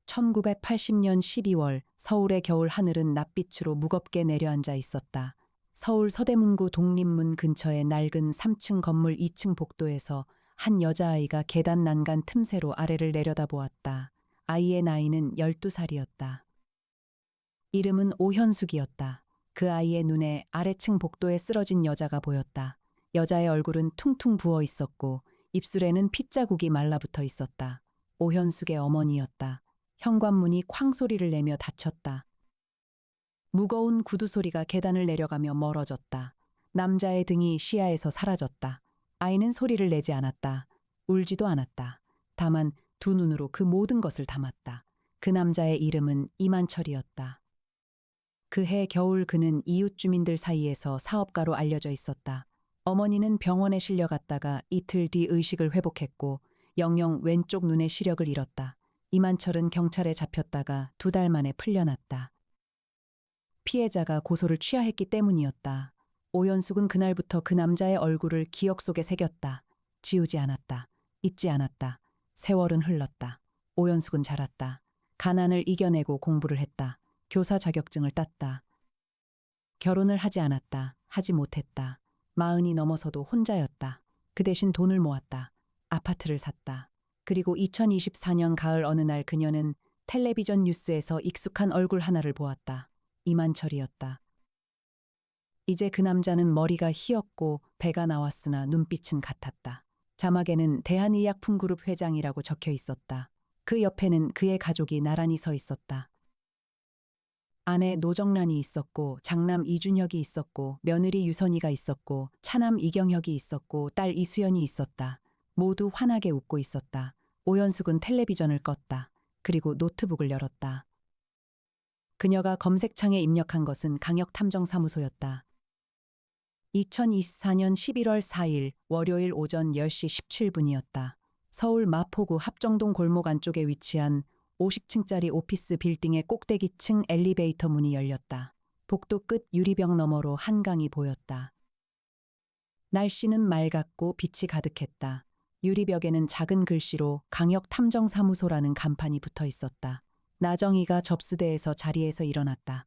1980년 12월 서울의 겨울 하늘은 낯빛으로 무겁게 내려앉아 있었다. 서울 서대문구 독립문 근처의 낡은 3층 건물 2층 복도에서 한 여자아이가 계단 난간 틈새로 아래를 내려다보았다. 아이의 나이는 12살이었다. 이름은 오현숙이었다. 그 아이의 눈에 아래층 복도에 쓰러진 여자가 보였다. 여자의 얼굴은 퉁퉁 부어 있었고 입술에는 핏자국이 말라붙어 있었다. 오현숙의 어머니였다. 현관문이 쾅 소리를 내며 닫혔다. 무거운 구두 소리가 계단을 내려가며 멀어졌다. 남자의 등이 시야에서 사라졌다. 아이는 소리를 내지 않았다. 울지도 않았다. 다만 두 눈으로 그 모든 것을 담았다. 그 남자의 이름은 이만철이었다. 그해 겨울 그는 이웃 주민들 사이에서 사업가로 알려져 있었다. 어머니는 병원에 실려갔다가 이틀 뒤 의식을 회복했고 영영 왼쪽 눈의 시력을 잃었다. 이만철은 경찰에 잡혔다가 2달 만에 풀려났다. 피해자가 고소를 취하했기 때문이었다. 오현숙은 그날부터 그 남자의 얼굴을 기억 속에 새겼다. 지우지 않았다. 잊지 않았다. 세월은 흘렀다. 오현숙은 자랐다. 가난을 이겨내고 공부를 했다. 교사 자격증을 땄다. 결혼을 하지 않았다. 하지 못했다. 40이 넘어서도 혼자였다. 그 대신 돈을 모았다. 아파트를 샀다. 그리고 2024년 가을 어느 날 그녀는 텔레비전 뉴스에서 익숙한 얼굴 하나를 보았다. 이만철이었다. 이제 그 남자는 머리가 희었고 배가 나왔으나 눈빛은 같았다. 자막에는 대한의약품그룹 회장이라고 적혀 있었다. 그 옆에는 그의 가족이 나란히 서 있었다. 아내 노정란이 있었고 장남 이준혁이 있었고 며느리 유선이가 있었고 차남 이경혁이 있었고 딸 이수연이 있었다. 모두 환하게 웃고 있었다. 오현숙은 텔레비전을 껐다. 그리고 노트북을 열었다. 그녀가 검색창에 입력한 것은 강력탐정사무소였다. 2024년 11월 4일 월요일 오전 10시 17분이었다. 서울 마포구 합정동 골목 안쪽에 위치한 50층짜리 오피스 빌딩의 꼭대기층 엘리베이터 문이 열렸다. 복도 끝 유리벽 너머로 한강이 보였다. 날씨는 맑았고 빛이 가득했다. 유리벽에는 작은 글씨로 강력탐정사무소라는 간판이 붙어 있었다. 나정희가 접수대에서 자리에서 일어났다.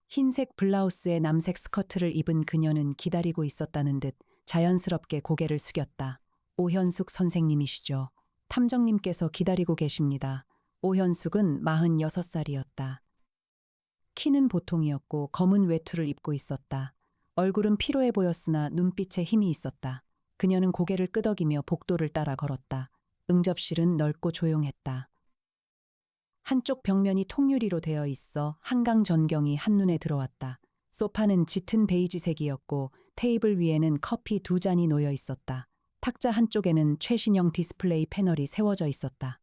흰색 블라우스에 남색 스커트를 입은 그녀는 기다리고 있었다는 듯 자연스럽게 고개를 숙였다. 오현숙 선생님이시죠. 탐정님께서 기다리고 계십니다. 오현숙은 46살이었다. 키는 보통이었고 검은 외투를 입고 있었다. 얼굴은 피로해 보였으나 눈빛에 힘이 있었다. 그녀는 고개를 끄덕이며 복도를 따라 걸었다. 응접실은 넓고 조용했다. 한쪽 벽면이 통유리로 되어 있어 한강 전경이 한눈에 들어왔다. 소파는 짙은 베이지색이었고 테이블 위에는 커피 2잔이 놓여 있었다. 탁자 한쪽에는 최신형 디스플레이 패널이 세워져 있었다.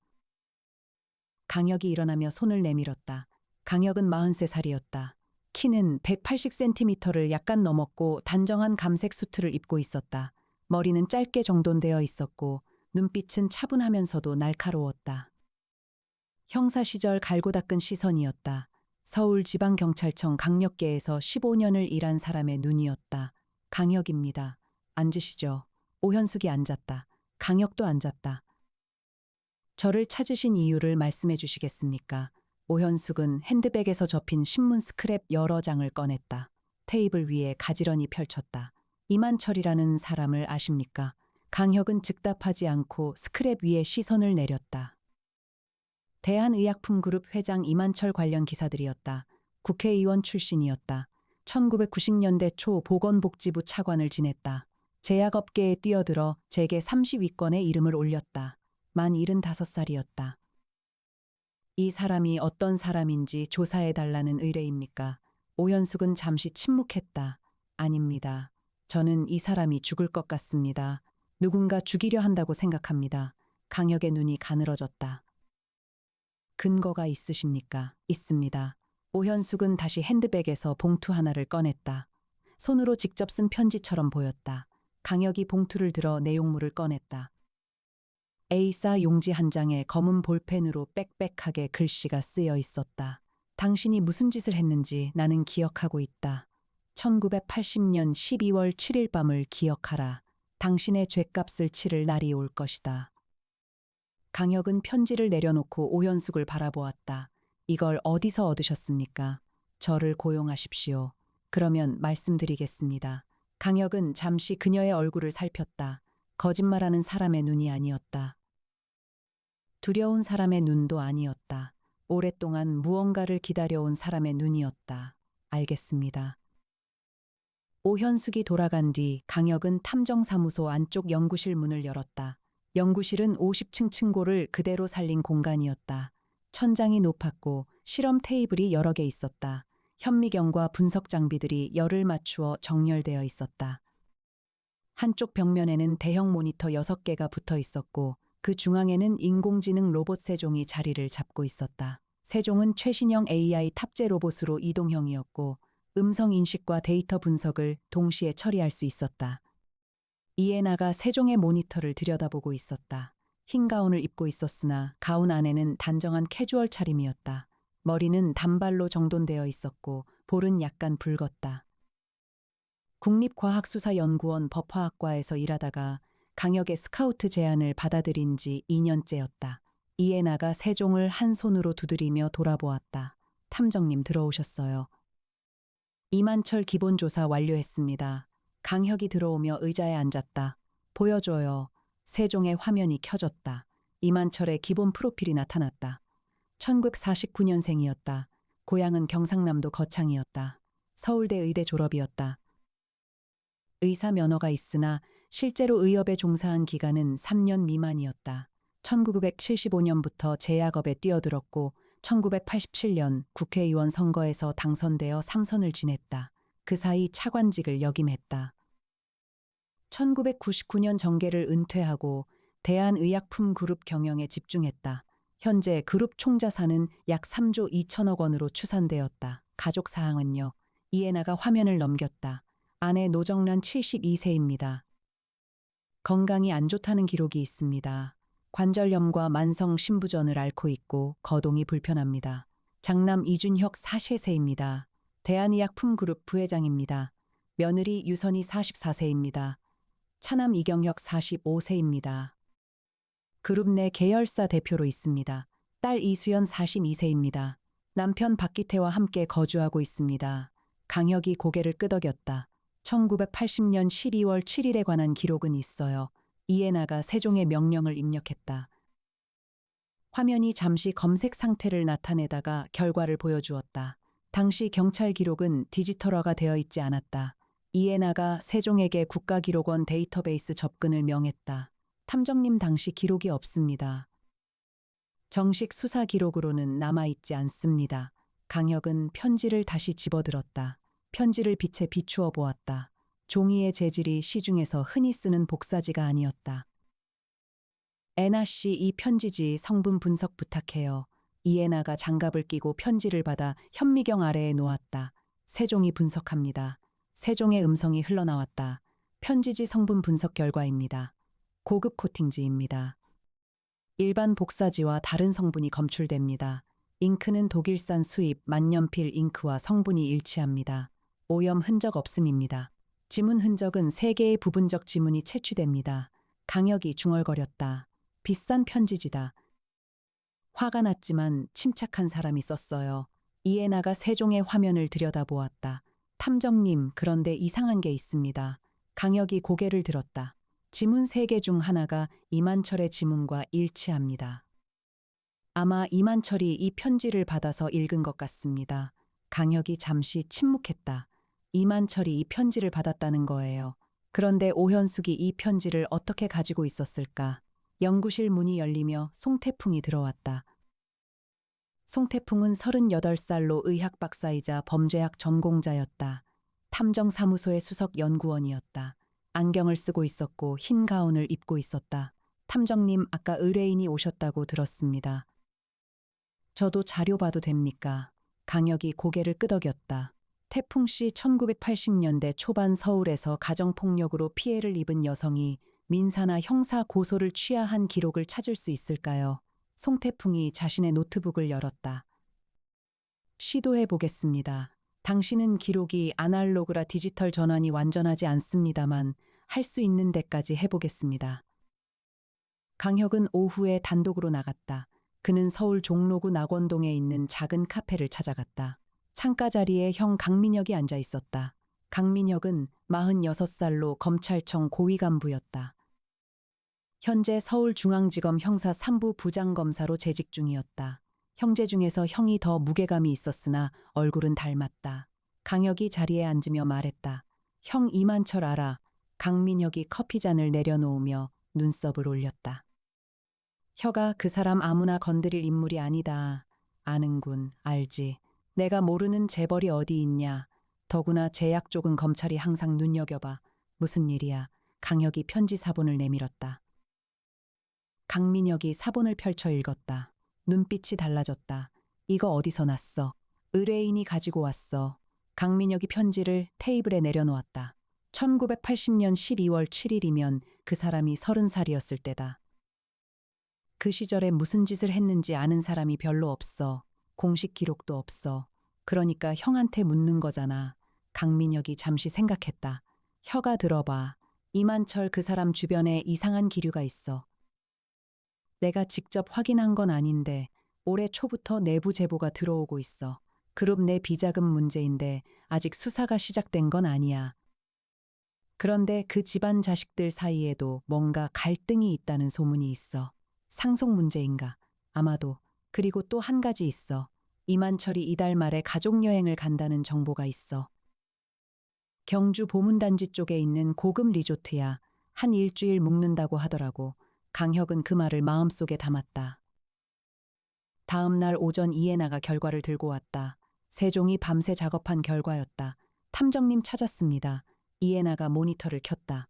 강혁이 일어나며 손을 내밀었다. 강혁은 43살이었다. 키는 180cm를 약간 넘었고 단정한 감색 수트를 입고 있었다. 머리는 짧게 정돈되어 있었고 눈빛은 차분하면서도 날카로웠다. 형사 시절 갈고 닦은 시선이었다. 서울지방경찰청 강력계에서 15년을 일한 사람의 눈이었다. 강혁입니다. 앉으시죠. 오현숙이 앉았다. 강혁도 앉았다. 저를 찾으신 이유를 말씀해 주시겠습니까? 오현숙은 핸드백에서 접힌 신문 스크랩 여러 장을 꺼냈다. 테이블 위에 가지런히 펼쳤다. 이만철이라는 사람을 아십니까? 강혁은 즉답하지 않고 스크랩 위에 시선을 내렸다. 대한의약품그룹 회장 이만철 관련 기사들이었다. 국회의원 출신이었다. 1990년대 초 보건복지부 차관을 지냈다. 제약업계에 뛰어들어 재계 30위권에 이름을 올렸다. 만 75살이었다. 이 사람이 어떤 사람인지 조사해달라는 의뢰입니까? 오현숙은 잠시 침묵했다. 아닙니다. 저는 이 사람이 죽을 것 같습니다. 누군가 죽이려 한다고 생각합니다. 강혁의 눈이 가늘어졌다. 근거가 있으십니까? 있습니다. 오현숙은 다시 핸드백에서 봉투 하나를 꺼냈다. 손으로 직접 쓴 편지처럼 보였다. 강혁이 봉투를 들어 내용물을 꺼냈다. A4 용지 한 장에 검은 볼펜으로 빽빽하게 글씨가 쓰여 있었다. 당신이 무슨 짓을 했는지 나는 기억하고 있다. 1980년 12월 7일 밤을 기억하라. 당신의 죗값을 치를 날이 올 것이다. 강혁은 편지를 내려놓고 오현숙을 바라보았다. 이걸 어디서 얻으셨습니까? 저를 고용하십시오. 그러면 말씀드리겠습니다. 강혁은 잠시 그녀의 얼굴을 살폈다. 거짓말하는 사람의 눈이 아니었다. 두려운 사람의 눈도 아니었다. 오랫동안 무언가를 기다려온 사람의 눈이었다. 알겠습니다. 오현숙이 돌아간 뒤 강혁은 탐정사무소 안쪽 연구실 문을 열었다. 연구실은 50층 층고를 그대로 살린 공간이었다. 천장이 높았고 실험 테이블이 여러 개 있었다. 현미경과 분석 장비들이 열을 맞추어 정렬되어 있었다. 한쪽 벽면에는 대형 모니터 6개가 붙어 있었고 그 중앙에는 인공지능 로봇 세종이 자리를 잡고 있었다. 세종은 최신형 AI 탑재 로봇으로 이동형이었고 음성 인식과 데이터 분석을 동시에 처리할 수 있었다. 이에나가 세종의 모니터를 들여다보고 있었다. 흰 가운을 입고 있었으나 가운 안에는 단정한 캐주얼 차림이었다. 머리는 단발로 정돈되어 있었고 볼은 약간 붉었다. 국립과학수사연구원 법화학과에서 일하다가 강혁의 스카우트 제안을 받아들인 지 2년째였다. 이에나가 세종을 한 손으로 두드리며 돌아보았다. 탐정님 들어오셨어요. 이만철 기본조사 완료했습니다. 강혁이 들어오며 의자에 앉았다. 보여줘요. 세종의 화면이 켜졌다. 이만철의 기본 프로필이 나타났다. 1949년생이었다. 고향은 경상남도 거창이었다. 서울대 의대 졸업이었다. 의사 면허가 있으나 실제로 의협에 종사한 기간은 3년 미만이었다. 1975년부터 제약업에 뛰어들었고 1987년 국회의원 선거에서 당선되어 상선을 지냈다. 그 사이 차관직을 역임했다. 1999년 정계를 은퇴하고 대한의약품그룹 경영에 집중했다. 현재 그룹 총자산은 약 3조 2천억 원으로 추산되었다. 가족 사항은요. 이에나가 화면을 넘겼다. 아내 노정란 72세입니다. 건강이 안 좋다는 기록이 있습니다. 관절염과 만성 신부전을 앓고 있고 거동이 불편합니다. 장남 이준혁 43세입니다. 대한의약품그룹 부회장입니다. 며느리 유선이 44세입니다. 차남 이경혁 45세입니다. 그룹 내 계열사 대표로 있습니다. 딸 이수연 42세입니다. 남편 박기태와 함께 거주하고 있습니다. 강혁이 고개를 끄덕였다. 1980년 12월 7일에 관한 기록은 있어요. 이에나가 세종의 명령을 입력했다. 화면이 잠시 검색 상태를 나타내다가 결과를 보여주었다. 당시 경찰 기록은 디지털화가 되어 있지 않았다. 이에나가 세종에게 국가기록원 데이터베이스 접근을 명했다. 탐정님 당시 기록이 없습니다. 정식 수사 기록으로는 남아있지 않습니다. 강혁은 편지를 다시 집어들었다. 편지를 빛에 비추어 보았다. 종이의 재질이 시중에서 흔히 쓰는 복사지가 아니었다. 애나 씨, 이 편지지 성분 분석 부탁해요. 이에나가 장갑을 끼고 편지를 받아 현미경 아래에 놓았다. 세종이 분석합니다. 세종의 음성이 흘러나왔다. 편지지 성분 분석 결과입니다. 고급 코팅지입니다. 일반 복사지와 다른 성분이 검출됩니다. 잉크는 독일산 수입 만년필 잉크와 성분이 일치합니다. 오염 흔적 없음입니다. 지문 흔적은 3개의 부분적 지문이 채취됩니다. 강혁이 중얼거렸다. 비싼 편지지다. 화가 났지만 침착한 사람이 썼어요. 이에나가 세종의 화면을 들여다보았다. 탐정님, 그런데 이상한 게 있습니다. 강혁이 고개를 들었다. 지문 3개 중 하나가 이만철의 지문과 일치합니다. 아마 이만철이 이 편지를 받아서 읽은 것 같습니다. 강혁이 잠시 침묵했다. 이만철이 이 편지를 받았다는 거예요. 그런데 오현숙이 이 편지를 어떻게 가지고 있었을까? 연구실 문이 열리며 송태풍이 들어왔다. 송태풍은 38살로 의학 박사이자 범죄학 전공자였다. 탐정사무소의 수석 연구원이었다. 안경을 쓰고 있었고 흰 가운을 입고 있었다. 탐정님, 아까 의뢰인이 오셨다고 들었습니다. 저도 자료 봐도 됩니까? 강혁이 고개를 끄덕였다. 태풍 씨 1980년대 초반 서울에서 가정폭력으로 피해를 입은 여성이 민사나 형사 고소를 취하한 기록을 찾을 수 있을까요? 송태풍이 자신의 노트북을 열었다. 시도해 보겠습니다. 당신은 기록이 아날로그라 디지털 전환이 완전하지 않습니다만 할 수 있는 데까지 해보겠습니다. 강혁은 오후에 단독으로 나갔다. 그는 서울 종로구 낙원동에 있는 작은 카페를 찾아갔다. 창가 자리에 형 강민혁이 앉아 있었다. 강민혁은 46살로 검찰청 고위 간부였다. 현재 서울중앙지검 형사 3부 부장검사로 재직 중이었다. 형제 중에서 형이 더 무게감이 있었으나 얼굴은 닮았다. 강혁이 자리에 앉으며 말했다. 형 이만철 알아. 강민혁이 커피잔을 내려놓으며 눈썹을 올렸다. 혀가 그 사람 아무나 건드릴 인물이 아니다. 아는군, 알지. 내가 모르는 재벌이 어디 있냐. 더구나 제약 쪽은 검찰이 항상 눈여겨봐. 무슨 일이야. 강혁이 편지 사본을 내밀었다. 강민혁이 사본을 펼쳐 읽었다. 눈빛이 달라졌다. 이거 어디서 났어? 의뢰인이 가지고 왔어. 강민혁이 편지를 테이블에 내려놓았다. 1980년 12월 7일이면 그 사람이 30살이었을 때다. 그 시절에 무슨 짓을 했는지 아는 사람이 별로 없어. 공식 기록도 없어. 그러니까 형한테 묻는 거잖아. 강민혁이 잠시 생각했다. 혀가 들어봐. 이만철 그 사람 주변에 이상한 기류가 있어. 내가 직접 확인한 건 아닌데 올해 초부터 내부 제보가 들어오고 있어. 그룹 내 비자금 문제인데 아직 수사가 시작된 건 아니야. 그런데 그 집안 자식들 사이에도 뭔가 갈등이 있다는 소문이 있어. 상속 문제인가? 아마도. 그리고 또 한 가지 있어. 이만철이 이달 말에 가족여행을 간다는 정보가 있어. 경주 보문단지 쪽에 있는 고급 리조트야. 한 일주일 묵는다고 하더라고. 강혁은 그 말을 마음속에 담았다. 다음 날 오전 이해나가 결과를 들고 왔다. 세종이 밤새 작업한 결과였다. 탐정님 찾았습니다. 이해나가 모니터를 켰다.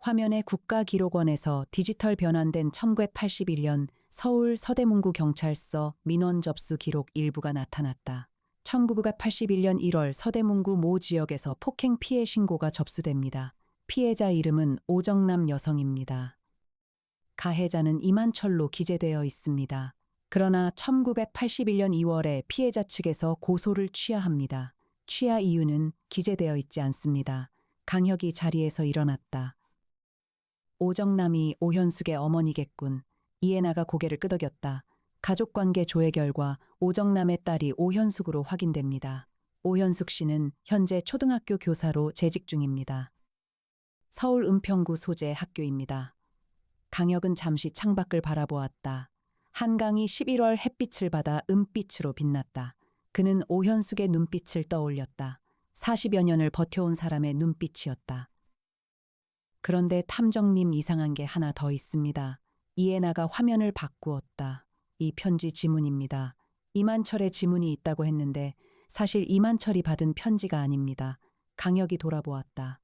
화면에 국가기록원에서 디지털 변환된 1981년 서울 서대문구 경찰서 민원 접수 기록 일부가 나타났다. 1981년 1월 서대문구 모 지역에서 폭행 피해 신고가 접수됩니다. 피해자 이름은 오정남 여성입니다. 가해자는 이만철로 기재되어 있습니다. 그러나 1981년 2월에 피해자 측에서 고소를 취하합니다. 취하 이유는 기재되어 있지 않습니다. 강혁이 자리에서 일어났다. 오정남이 오현숙의 어머니겠군. 이해나가 고개를 끄덕였다. 가족관계 조회 결과 오정남의 딸이 오현숙으로 확인됩니다. 오현숙 씨는 현재 초등학교 교사로 재직 중입니다. 서울 은평구 소재 학교입니다. 강혁은 잠시 창밖을 바라보았다. 한강이 11월 햇빛을 받아 은빛으로 빛났다. 그는 오현숙의 눈빛을 떠올렸다. 40여 년을 버텨온 사람의 눈빛이었다. 그런데 탐정님 이상한 게 하나 더 있습니다. 이해나가 화면을 바꾸었다. 이 편지 지문입니다. 이만철의 지문이 있다고 했는데 사실 이만철이 받은 편지가 아닙니다. 강혁이 돌아보았다.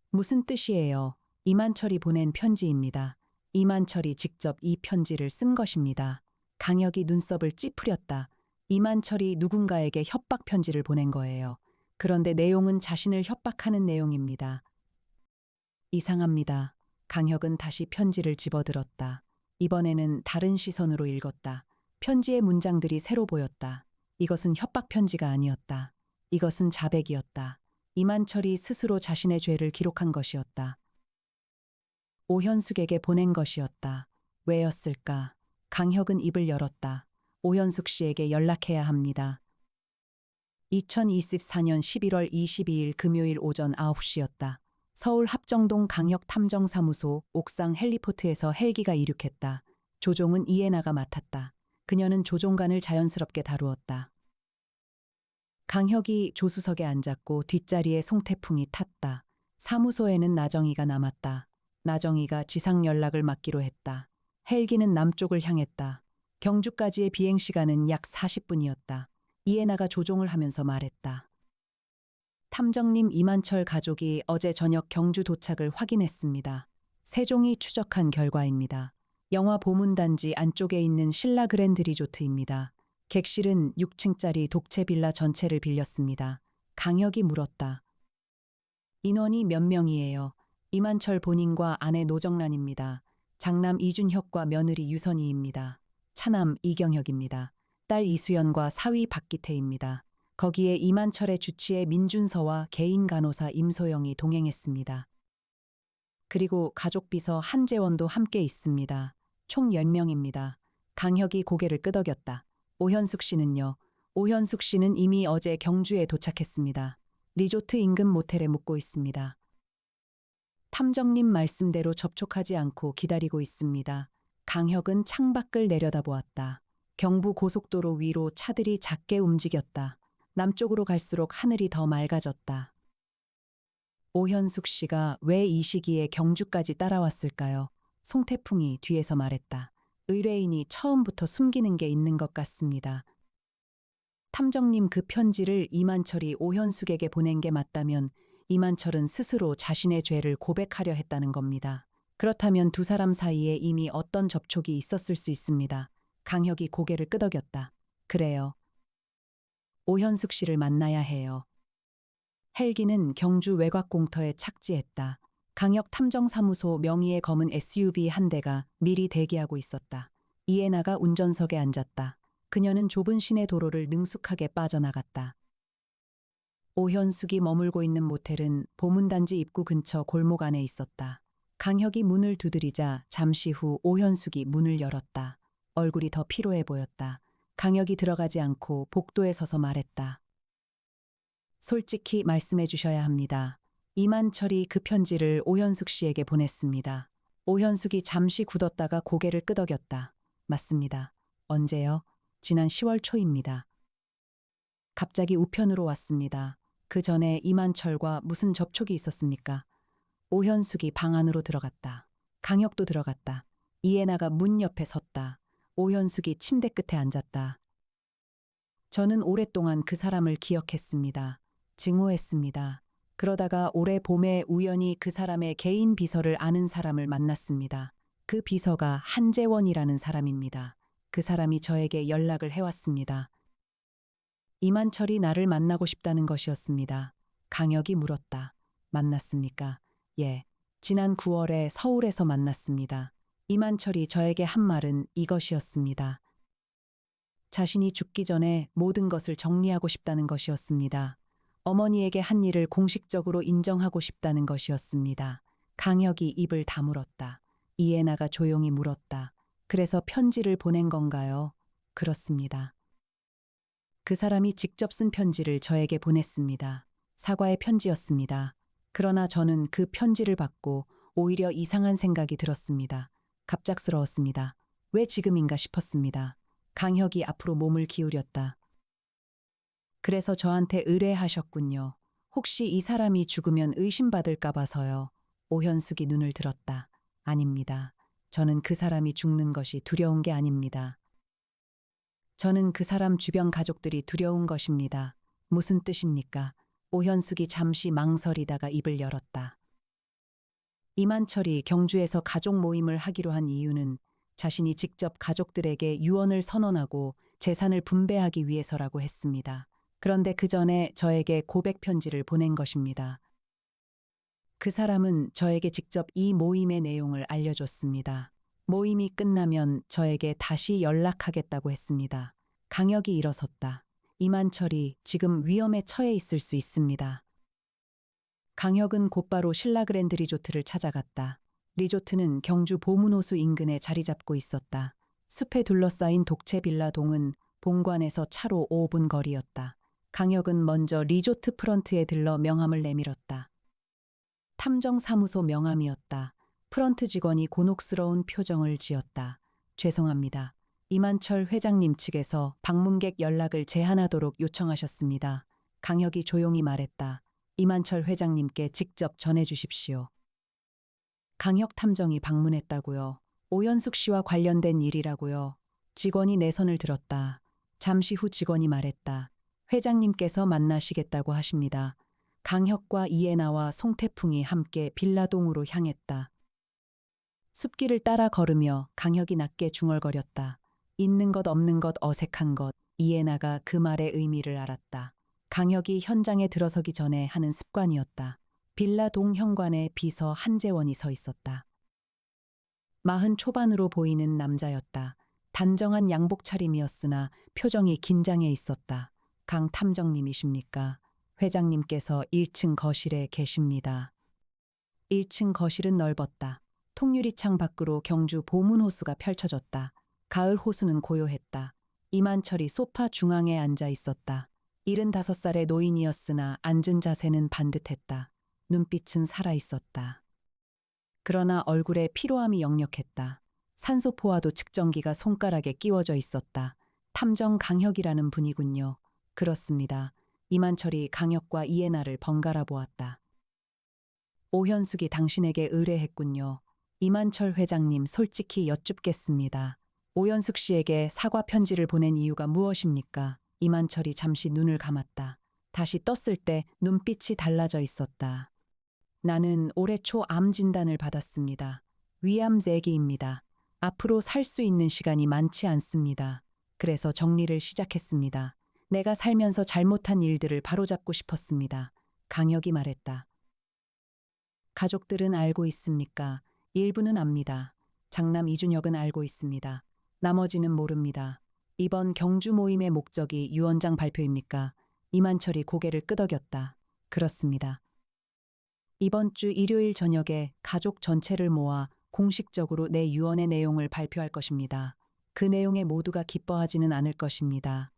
무슨 뜻이에요? 이만철이 보낸 편지입니다. 이만철이 직접 이 편지를 쓴 것입니다. 강혁이 눈썹을 찌푸렸다. 이만철이 누군가에게 협박 편지를 보낸 거예요. 그런데 내용은 자신을 협박하는 내용입니다. 이상합니다. 강혁은 다시 편지를 집어들었다. 이번에는 다른 시선으로 읽었다. 편지의 문장들이 새로 보였다. 이것은 협박 편지가 아니었다. 이것은 자백이었다. 이만철이 스스로 자신의 죄를 기록한 것이었다. 오현숙에게 보낸 것이었다. 왜였을까? 강혁은 입을 열었다. 오현숙 씨에게 연락해야 합니다. 2024년 11월 22일 금요일 오전 9시였다. 서울 합정동 강혁 탐정사무소 옥상 헬리포트에서 헬기가 이륙했다. 조종은 이해나가 맡았다. 그녀는 조종관을 자연스럽게 다루었다. 강혁이 조수석에 앉았고 뒷자리에 송태풍이 탔다. 사무소에는 나정이가 남았다. 나정이가 지상 연락을 맡기로 했다. 헬기는 남쪽을 향했다. 경주까지의 비행시간은 약 40분이었다. 이해나가 조종을 하면서 말했다. 탐정님 이만철 가족이 어제 저녁 경주 도착을 확인했습니다. 세종이 추적한 결과입니다. 영화 보문단지 안쪽에 있는 신라 그랜드 리조트입니다. 객실은 6층짜리 독채 빌라 전체를 빌렸습니다. 강혁이 물었다. 인원이 몇 명이에요? 이만철 본인과 아내 노정란입니다. 장남 이준혁과 며느리 유선희입니다. 차남 이경혁입니다. 딸 이수연과 사위 박기태입니다. 거기에 이만철의 주치의 민준서와 개인 간호사 임소영이 동행했습니다. 그리고 가족 비서 한재원도 함께 있습니다. 총 10명입니다. 강혁이 고개를 끄덕였다. 오현숙 씨는요? 오현숙 씨는 이미 어제 경주에 도착했습니다. 리조트 인근 모텔에 묵고 있습니다. 탐정님 말씀대로 접촉하지 않고 기다리고 있습니다. 강혁은 창밖을 내려다보았다. 경부 고속도로 위로 차들이 작게 움직였다. 남쪽으로 갈수록 하늘이 더 맑아졌다. 오현숙 씨가 왜 이 시기에 경주까지 따라왔을까요? 송태풍이 뒤에서 말했다. 의뢰인이 처음부터 숨기는 게 있는 것 같습니다. 탐정님, 그 편지를 이만철이 오현숙에게 보낸 게 맞다면 이만철은 스스로 자신의 죄를 고백하려 했다는 겁니다. 그렇다면 두 사람 사이에 이미 어떤 접촉이 있었을 수 있습니다. 강혁이 고개를 끄덕였다. 그래요. 오현숙 씨를 만나야 해요. 헬기는 경주 외곽 공터에 착지했다. 강혁 탐정사무소 명의의 검은 SUV 한 대가 미리 대기하고 있었다. 이에나가 운전석에 앉았다. 그녀는 좁은 시내 도로를 능숙하게 빠져나갔다. 오현숙이 머물고 있는 모텔은 보문단지 입구 근처 골목 안에 있었다. 강혁이 문을 두드리자 잠시 후 오현숙이 문을 열었다. 얼굴이 더 피로해 보였다. 강혁이 들어가지 않고 복도에 서서 말했다. 솔직히 말씀해 주셔야 합니다. 이만철이 그 편지를 오현숙 씨에게 보냈습니다. 오현숙이 잠시 굳었다가 고개를 끄덕였다. 맞습니다. 언제요? 지난 10월 초입니다. 갑자기 우편으로 왔습니다. 그 전에 이만철과 무슨 접촉이 있었습니까? 오현숙이 방 안으로 들어갔다. 강혁도 들어갔다. 이에나가 문 옆에 섰다. 오현숙이 침대 끝에 앉았다. 저는 오랫동안 그 사람을 기억했습니다. 증오했습니다. 그러다가 올해 봄에 우연히 그 사람의 개인 비서를 아는 사람을 만났습니다. 그 비서가 한재원이라는 사람입니다. 그 사람이 저에게 연락을 해왔습니다. 이만철이 나를 만나고 싶다는 것이었습니다. 강혁이 물었다. 만났습니까? 예. 지난 9월에 서울에서 만났습니다. 이만철이 저에게 한 말은 이것이었습니다. 자신이 죽기 전에 모든 것을 정리하고 싶다는 것이었습니다. 어머니에게 한 일을 공식적으로 인정하고 싶다는 것이었습니다. 강혁이 입을 다물었다. 이에나가 조용히 물었다. 그래서 편지를 보낸 건가요? 그렇습니다. 그 사람이 직접 쓴 편지를 저에게 보냈습니다. 사과의 편지였습니다. 그러나 저는 그 편지를 받고 오히려 이상한 생각이 들었습니다. 갑작스러웠습니다. 왜 지금인가 싶었습니다. 강혁이 앞으로 몸을 기울였다. 그래서 저한테 의뢰하셨군요. 혹시 이 사람이 죽으면 의심받을까 봐서요. 오현숙이 눈을 들었다. 아닙니다. 저는 그 사람이 죽는 것이 두려운 게 아닙니다. 저는 그 사람 주변 가족들이 두려운 것입니다. 무슨 뜻입니까? 오현숙이 잠시 망설이다가 입을 열었다. 이만철이 경주에서 가족 모임을 하기로 한 이유는 자신이 직접 가족들에게 유언을 선언하고 재산을 분배하기 위해서라고 했습니다. 그런데 그 전에 저에게 고백 편지를 보낸 것입니다. 그 사람은 저에게 직접 이 모임의 내용을 알려줬습니다. 모임이 끝나면 저에게 다시 연락하겠다고 했습니다. 강혁이 일어섰다. 이만철이 지금 위험에 처해 있을 수 있습니다. 강혁은 곧바로 신라그랜드 리조트를 찾아갔다. 리조트는 경주 보문호수 인근에 자리 잡고 있었다. 숲에 둘러싸인 독채 빌라동은 본관에서 차로 5분 거리였다. 강혁은 먼저 리조트 프런트에 들러 명함을 내밀었다. 탐정사무소 명함이었다. 프런트 직원이 곤혹스러운 표정을 지었다. 죄송합니다. 이만철 회장님 측에서 방문객 연락을 제한하도록 요청하셨습니다. 강혁이 조용히 말했다. 이만철 회장님께 직접 전해주십시오. 강혁 탐정이 방문했다고요. 오현숙 씨와 관련된 일이라고요. 직원이 내선을 들었다. 잠시 후 직원이 말했다. 회장님께서 만나시겠다고 하십니다. 강혁과 이에나와 송태풍이 함께 빌라동으로 향했다. 숲길을 따라 걸으며 강혁이 낮게 중얼거렸다. 있는 것 없는 것 어색한 것. 이에나가 그 말의 의미를 알았다. 강혁이 현장에 들어서기 전에 하는 습관이었다. 빌라동 현관에 비서 한재원이 서 있었다. 40 초반으로 보이는 남자였다. 단정한 양복 차림이었으나 표정이 긴장해 있었다. 강 탐정님이십니까? 회장님께서 1층 거실에 계십니다. 1층 거실은 넓었다. 통유리창 밖으로 경주 보문호수가 펼쳐졌다. 가을 호수는 고요했다. 이만철이 소파 중앙에 앉아 있었다. 75살의 노인이었으나 앉은 자세는 반듯했다. 눈빛은 살아있었다. 그러나 얼굴에 피로함이 역력했다. 산소포화도 측정기가 손가락에 끼워져 있었다. 탐정 강혁이라는 분이군요. 그렇습니다. 이만철이 강혁과 이해나를 번갈아 보았다. 오현숙이 당신에게 의뢰했군요. 이만철 회장님, 솔직히 여쭙겠습니다. 오현숙 씨에게 사과 편지를 보낸 이유가 무엇입니까? 이만철이 잠시 눈을 감았다. 다시 떴을 때 눈빛이 달라져 있었다. 나는 올해 초 암 진단을 받았습니다. 위암세기입니다. 앞으로 살 수 있는 시간이 많지 않습니다. 그래서 정리를 시작했습니다. 내가 살면서 잘못한 일들을 바로잡고 싶었습니다. 강혁이 말했다. 가족들은 알고 있습니까? 일부는 압니다. 장남 이준혁은 알고 있습니다. 나머지는 모릅니다. 이번 경주 모임의 목적이 유언장 발표입니까? 이만철이 고개를 끄덕였다. 그렇습니다. 이번 주 일요일 저녁에 가족 전체를 모아 공식적으로 내 유언의 내용을 발표할 것입니다. 그 내용에 모두가 기뻐하지는 않을 것입니다.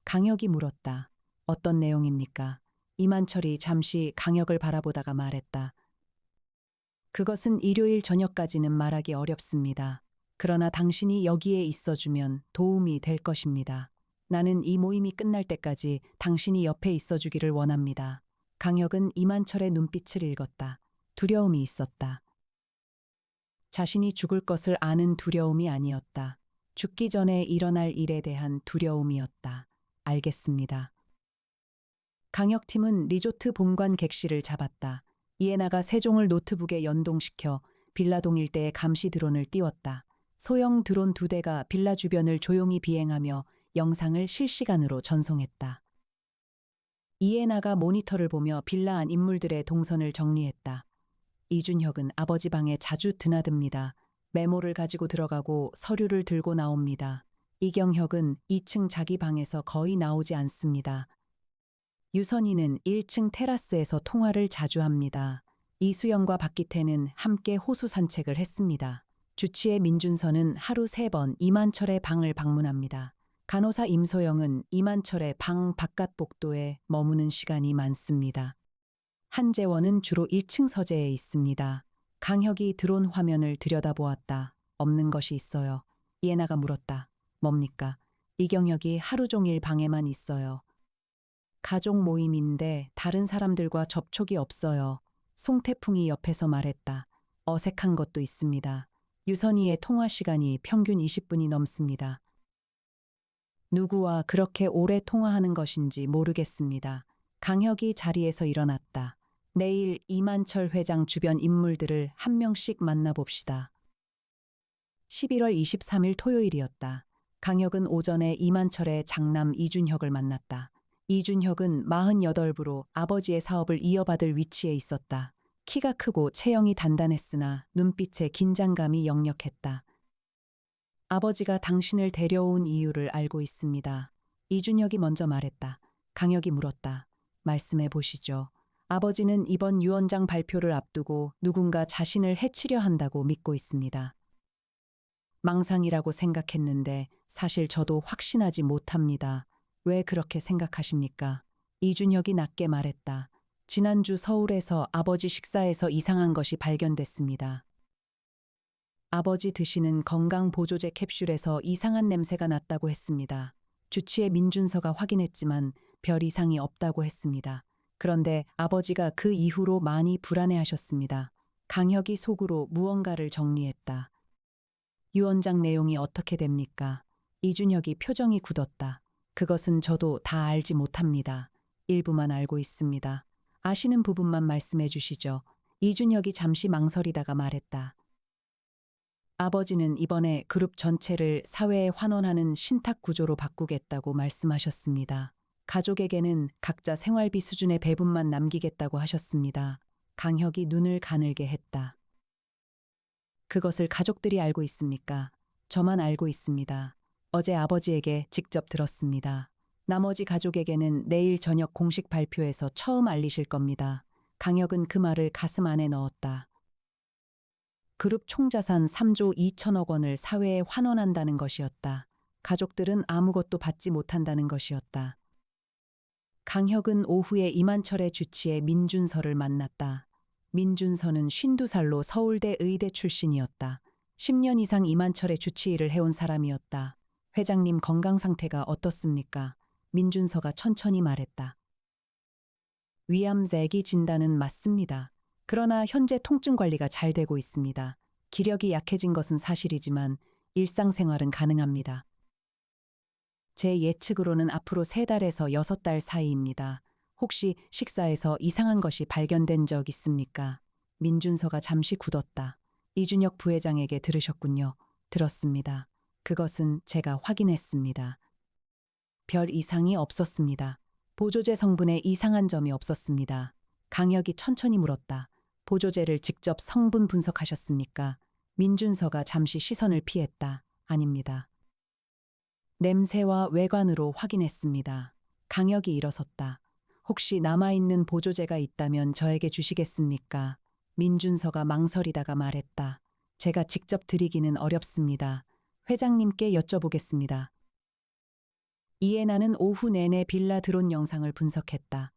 강혁이 물었다. 어떤 내용입니까? 이만철이 잠시 강혁을 바라보다가 말했다. 그것은 일요일 저녁까지는 말하기 어렵습니다. 그러나 당신이 여기에 있어주면 도움이 될 것입니다. 나는 이 모임이 끝날 때까지 당신이 옆에 있어주기를 원합니다. 강혁은 이만철의 눈빛을 읽었다. 두려움이 있었다. 자신이 죽을 것을 아는 두려움이 아니었다. 죽기 전에 일어날 일에 대한 두려움이었다. 알겠습니다. 강혁팀은 리조트 본관 객실을 잡았다. 이해나가 세종을 노트북에 연동시켜 빌라동 일대에 감시 드론을 띄웠다. 소형 드론 2대가 빌라 주변을 조용히 비행하며 영상을 실시간으로 전송했다. 이해나가 모니터를 보며 빌라 안 인물들의 동선을 정리했다. 이준혁은 아버지 방에 자주 드나듭니다. 메모를 가지고 들어가고 서류를 들고 나옵니다. 이경혁은 2층 자기 방에서 거의 나오지 않습니다. 유선이는 1층 테라스에서 통화를 자주 합니다. 이수영과 박기태는 함께 호수 산책을 했습니다. 주치의 민준서는 하루 3번 이만철의 방을 방문합니다. 간호사 임소영은 이만철의 방 바깥 복도에 머무는 시간이 많습니다. 한재원은 주로 1층 서재에 있습니다. 강혁이 드론 화면을 들여다보았다. 없는 것이 있어요. 이해나가 물었다. 뭡니까? 이경혁이 하루 종일 방에만 있어요. 가족 모임인데 다른 사람들과 접촉이 없어요. 송태풍이 옆에서 말했다. 어색한 것도 있습니다. 유선이의 통화 시간이 평균 20분이 넘습니다. 누구와 그렇게 오래 통화하는 것인지 모르겠습니다. 강혁이 자리에서 일어났다. 내일 이만철 회장 주변 인물들을 한 명씩 만나봅시다. 11월 23일 토요일이었다. 강혁은 오전에 이만철의 장남 이준혁을 만났다. 이준혁은 48부로 아버지의 사업을 이어받을 위치에 있었다. 키가 크고 체형이 단단했으나 눈빛에 긴장감이 역력했다. 아버지가 당신을 데려온 이유를 알고 있습니다. 이준혁이 먼저 말했다. 강혁이 물었다. 말씀해 보시죠. 아버지는 이번 유언장 발표를 앞두고 누군가 자신을 해치려 한다고 믿고 있습니다. 망상이라고 생각했는데 사실 저도 확신하지 못합니다. 왜 그렇게 생각하십니까? 이준혁이 낮게 말했다. 지난주 서울에서 아버지 식사에서 이상한 것이 발견됐습니다. 아버지 드시는 건강보조제 캡슐에서 이상한 냄새가 났다고 했습니다. 주치의 민준서가 확인했지만 별 이상이 없다고 했습니다. 그런데 아버지가 그 이후로 많이 불안해하셨습니다. 강혁이 속으로 무언가를 정리했다. 유언장 내용이 어떻게 됩니까? 이준혁이 표정이 굳었다. 그것은 저도 다 알지 못합니다. 일부만 알고 있습니다. 아시는 부분만 말씀해 주시죠. 이준혁이 잠시 망설이다가 말했다. 아버지는 이번에 그룹 전체를 사회에 환원하는 신탁 구조로 바꾸겠다고 말씀하셨습니다. 가족에게는 각자 생활비 수준의 배분만 남기겠다고 하셨습니다. 강혁이 눈을 가늘게 했다. 그것을 가족들이 알고 있습니까? 저만 알고 있습니다. 어제 아버지에게 직접 들었습니다. 나머지 가족에게는 내일 저녁 공식 발표에서 처음 알리실 겁니다. 강혁은 그 말을 가슴 안에 넣었다. 그룹 총자산 3조 2천억 원을 사회에 환원한다는 것이었다. 가족들은 아무것도 받지 못한다는 것이었다. 강혁은 오후에 이만철의 주치의 민준서를 만났다. 민준서는 52살로 서울대 의대 출신이었다. 10년 이상 이만철의 주치의를 해온 사람이었다. 회장님 건강 상태가 어떻습니까? 민준서가 천천히 말했다. 위암세기 진단은 맞습니다. 그러나 현재 통증 관리가 잘 되고 있습니다. 기력이 약해진 것은 사실이지만 일상생활은 가능합니다. 제 예측으로는 앞으로 3달에서 6달 사이입니다. 혹시 식사에서 이상한 것이 발견된 적 있습니까? 민준서가 잠시 굳었다. 이준혁 부회장에게 들으셨군요. 들었습니다. 그것은 제가 확인했습니다. 별 이상이 없었습니다. 보조제 성분에 이상한 점이 없었습니다. 강혁이 천천히 물었다. 보조제를 직접 성분 분석하셨습니까? 민준서가 잠시 시선을 피했다. 아닙니다. 냄새와 외관으로 확인했습니다. 강혁이 일어섰다. 혹시 남아있는 보조제가 있다면 저에게 주시겠습니까? 민준서가 망설이다가 말했다. 제가 직접 드리기는 어렵습니다. 회장님께 여쭤보겠습니다. 이해나는 오후 내내 빌라 드론 영상을 분석했다.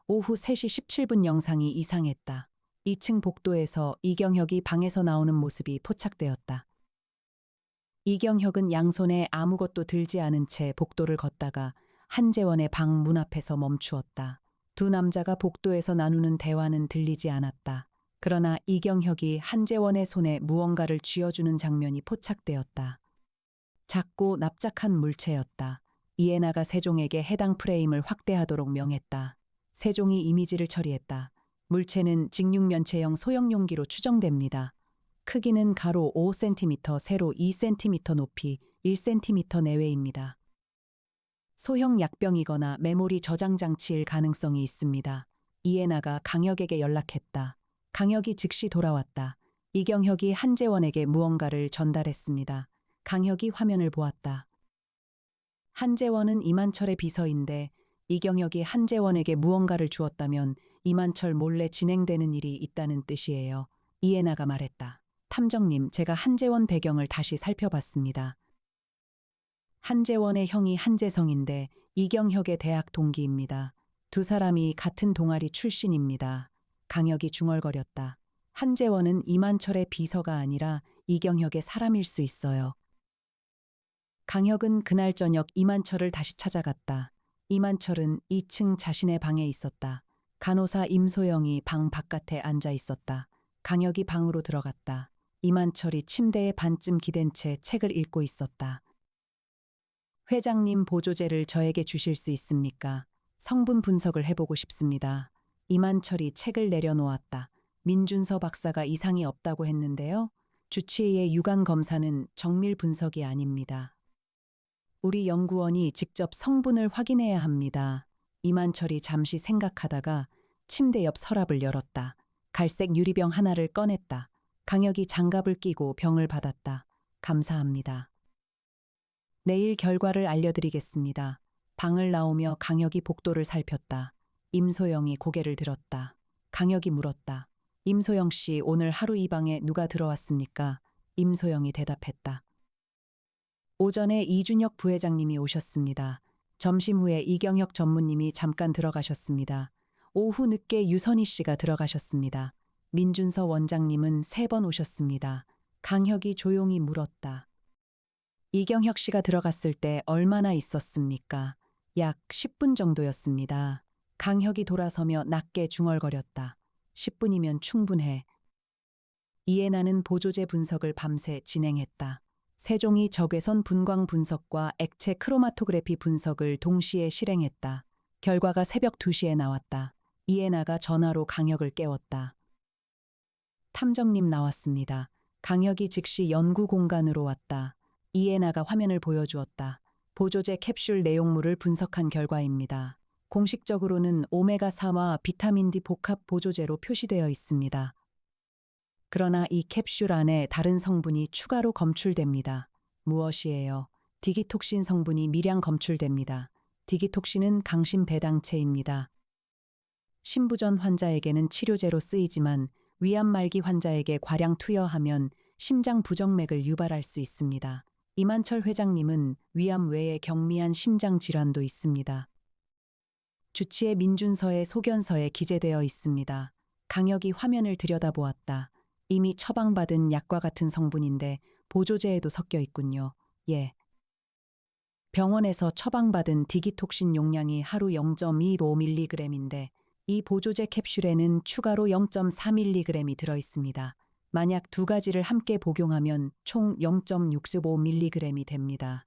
오후 3시 17분 영상이 이상했다. 2층 복도에서 이경혁이 방에서 나오는 모습이 포착되었다. 이경혁은 양손에 아무것도 들지 않은 채 복도를 걷다가 한재원의 방 문 앞에서 멈추었다. 두 남자가 복도에서 나누는 대화는 들리지 않았다. 그러나 이경혁이 한재원의 손에 무언가를 쥐어주는 장면이 포착되었다. 작고 납작한 물체였다. 이해나가 세종에게 해당 프레임을 확대하도록 명했다. 세종이 이미지를 처리했다. 물체는 직육면체형 소형 용기로 추정됩니다. 크기는 가로 5cm, 세로 2cm, 높이 1cm 내외입니다. 소형 약병이거나 메모리 저장 장치일 가능성이 있습니다. 이해나가 강혁에게 연락했다. 강혁이 즉시 돌아왔다. 이경혁이 한재원에게 무언가를 전달했습니다. 강혁이 화면을 보았다. 한재원은 이만철의 비서인데 이경혁이 한재원에게 무언가를 주었다면 이만철 몰래 진행되는 일이 있다는 뜻이에요. 이해나가 말했다. 탐정님, 제가 한재원 배경을 다시 살펴봤습니다. 한재원의 형이 한재성인데 이경혁의 대학 동기입니다. 두 사람이 같은 동아리 출신입니다. 강혁이 중얼거렸다. 한재원은 이만철의 비서가 아니라 이경혁의 사람일 수 있어요. 강혁은 그날 저녁 이만철을 다시 찾아갔다. 이만철은 2층 자신의 방에 있었다. 간호사 임소영이 방 바깥에 앉아 있었다. 강혁이 방으로 들어갔다. 이만철이 침대에 반쯤 기댄 채 책을 읽고 있었다. 회장님, 보조제를 저에게 주실 수 있습니까? 성분 분석을 해보고 싶습니다. 이만철이 책을 내려놓았다. 민준서 박사가 이상이 없다고 했는데요. 주치의의 유관 검사는 정밀 분석이 아닙니다. 우리 연구원이 직접 성분을 확인해야 합니다. 이만철이 잠시 생각하다가 침대 옆 서랍을 열었다. 갈색 유리병 하나를 꺼냈다. 강혁이 장갑을 끼고 병을 받았다. 감사합니다. 내일 결과를 알려드리겠습니다. 방을 나오며 강혁이 복도를 살폈다. 임소영이 고개를 들었다. 강혁이 물었다. 임소영 씨, 오늘 하루 이 방에 누가 들어왔습니까? 임소영이 대답했다. 오전에 이준혁 부회장님이 오셨습니다. 점심 후에 이경혁 전무님이 잠깐 들어가셨습니다. 오후 늦게 유선희 씨가 들어가셨습니다. 민준서 원장님은 3번 오셨습니다. 강혁이 조용히 물었다. 이경혁 씨가 들어갔을 때 얼마나 있었습니까? 약 10분 정도였습니다. 강혁이 돌아서며 낮게 중얼거렸다. 10분이면 충분해. 이해나는 보조제 분석을 밤새 진행했다. 세종이 적외선 분광 분석과 액체 크로마토그래피 분석을 동시에 실행했다. 결과가 새벽 2시에 나왔다. 이해나가 전화로 강혁을 깨웠다. 탐정님 나왔습니다. 강혁이 즉시 연구 공간으로 왔다. 이해나가 화면을 보여주었다. 보조제 캡슐 내용물을 분석한 결과입니다. 공식적으로는 오메가3와 비타민 D 복합 보조제로 표시되어 있습니다. 그러나 이 캡슐 안에 다른 성분이 추가로 검출됩니다. 무엇이에요? 디기톡신 성분이 미량 검출됩니다. 디기톡신은 강심 배당체입니다. 신부전 환자에게는 치료제로 쓰이지만 위암 말기 환자에게 과량 투여하면 심장 부정맥을 유발할 수 있습니다. 이만철 회장님은 위암 외에 경미한 심장 질환도 있습니다. 주치의 민준서의 소견서에 기재되어 있습니다. 강혁이 화면을 들여다보았다. 이미 처방받은 약과 같은 성분인데 보조제에도 섞여 있군요. 예. 병원에서 처방받은 디기톡신 용량이 하루 0.25mg인데 이 보조제 캡슐에는 추가로 0.4mg이 들어 있습니다. 만약 두 가지를 함께 복용하면 총 0.65mg이 됩니다.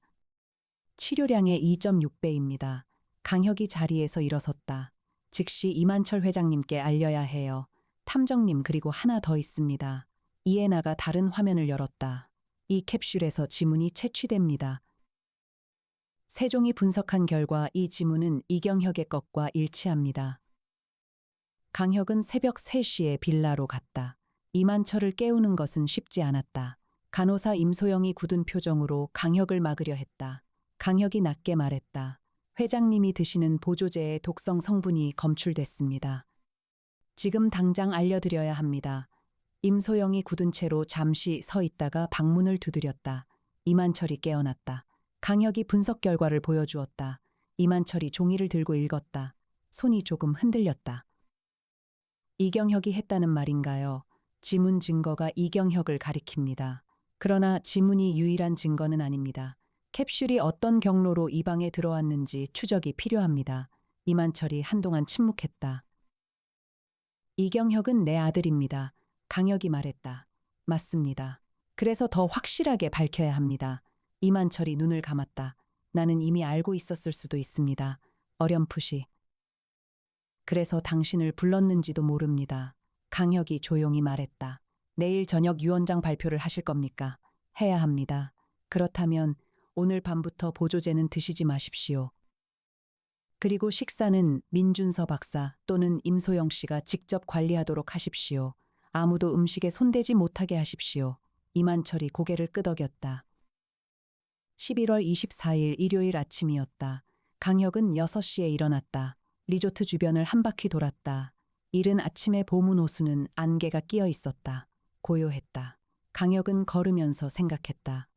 치료량의 2.6배입니다. 강혁이 자리에서 일어섰다. 즉시 이만철 회장님께 알려야 해요. 탐정님 그리고 하나 더 있습니다. 이에나가 다른 화면을 열었다. 이 캡슐에서 지문이 채취됩니다. 세종이 분석한 결과 이 지문은 이경혁의 것과 일치합니다. 강혁은 새벽 3시에 빌라로 갔다. 이만철을 깨우는 것은 쉽지 않았다. 간호사 임소영이 굳은 표정으로 강혁을 막으려 했다. 강혁이 낮게 말했다. 회장님이 드시는 보조제의 독성 성분이 검출됐습니다. 지금 당장 알려드려야 합니다. 임소영이 굳은 채로 잠시 서 있다가 방문을 두드렸다. 이만철이 깨어났다. 강혁이 분석 결과를 보여주었다. 이만철이 종이를 들고 읽었다. 손이 조금 흔들렸다. 이경혁이 했다는 말인가요? 지문 증거가 이경혁을 가리킵니다. 그러나 지문이 유일한 증거는 아닙니다. 캡슐이 어떤 경로로 이 방에 들어왔는지 추적이 필요합니다. 이만철이 한동안 침묵했다. 이경혁은 내 아들입니다. 강혁이 말했다. 맞습니다. 그래서 더 확실하게 밝혀야 합니다. 이만철이 눈을 감았다. 나는 이미 알고 있었을 수도 있습니다. 어렴풋이. 그래서 당신을 불렀는지도 모릅니다. 강혁이 조용히 말했다. 내일 저녁 유언장 발표를 하실 겁니까? 해야 합니다. 그렇다면 오늘 밤부터 보조제는 드시지 마십시오. 그리고 식사는 민준서 박사 또는 임소영 씨가 직접 관리하도록 하십시오. 아무도 음식에 손대지 못하게 하십시오. 이만철이 고개를 끄덕였다. 11월 24일 일요일 아침이었다. 강혁은 6시에 일어났다. 리조트 주변을 한 바퀴 돌았다. 이른 아침에 봄은 호수는 안개가 끼어 있었다. 고요했다. 강혁은 걸으면서 생각했다.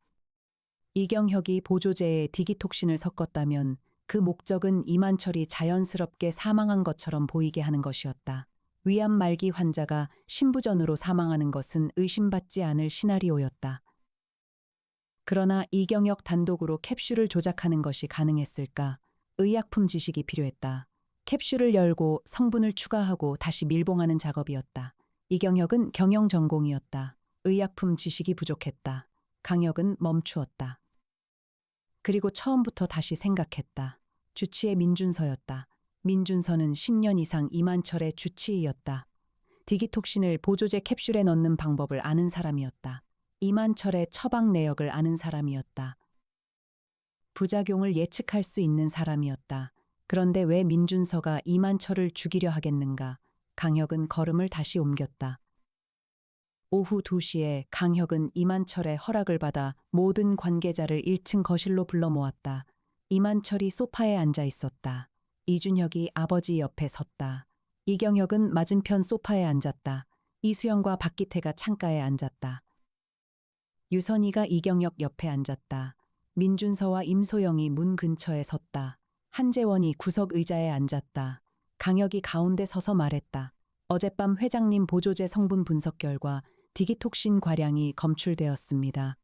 이경혁이 보조제에 디기톡신을 섞었다면 그 목적은 이만철이 자연스럽게 사망한 것처럼 보이게 하는 것이었다. 위암 말기 환자가 신부전으로 사망하는 것은 의심받지 않을 시나리오였다. 그러나 이경혁 단독으로 캡슐을 조작하는 것이 가능했을까? 의약품 지식이 필요했다. 캡슐을 열고 성분을 추가하고 다시 밀봉하는 작업이었다. 이경혁은 경영 전공이었다. 의약품 지식이 부족했다. 강혁은 멈추었다. 그리고 처음부터 다시 생각했다. 주치의 민준서였다. 민준서는 10년 이상 이만철의 주치의였다. 디기톡신을 보조제 캡슐에 넣는 방법을 아는 사람이었다. 이만철의 처방 내역을 아는 사람이었다. 부작용을 예측할 수 있는 사람이었다. 그런데 왜 민준서가 이만철을 죽이려 하겠는가? 강혁은 걸음을 다시 옮겼다. 오후 2시에 강혁은 이만철의 허락을 받아 모든 관계자를 1층 거실로 불러 모았다. 이만철이 소파에 앉아 있었다. 이준혁이 아버지 옆에 섰다. 이경혁은 맞은편 소파에 앉았다. 이수영과 박기태가 창가에 앉았다. 유선이가 이경혁 옆에 앉았다. 민준서와 임소영이 문 근처에 섰다. 한재원이 구석 의자에 앉았다. 강혁이 가운데 서서 말했다. 어젯밤 회장님 보조제 성분 분석 결과 디기톡신 과량이 검출되었습니다.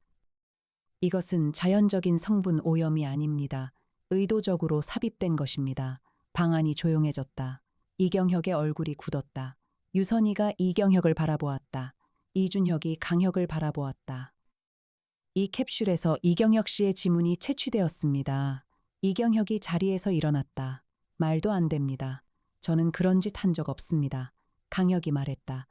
이것은 자연적인 성분 오염이 아닙니다. 의도적으로 삽입된 것입니다. 방안이 조용해졌다. 이경혁의 얼굴이 굳었다. 유선이가 이경혁을 바라보았다. 이준혁이 강혁을 바라보았다. 이 캡슐에서 이경혁 씨의 지문이 채취되었습니다. 이경혁이 자리에서 일어났다. 말도 안 됩니다. 저는 그런 짓 한 적 없습니다. 강혁이 말했다.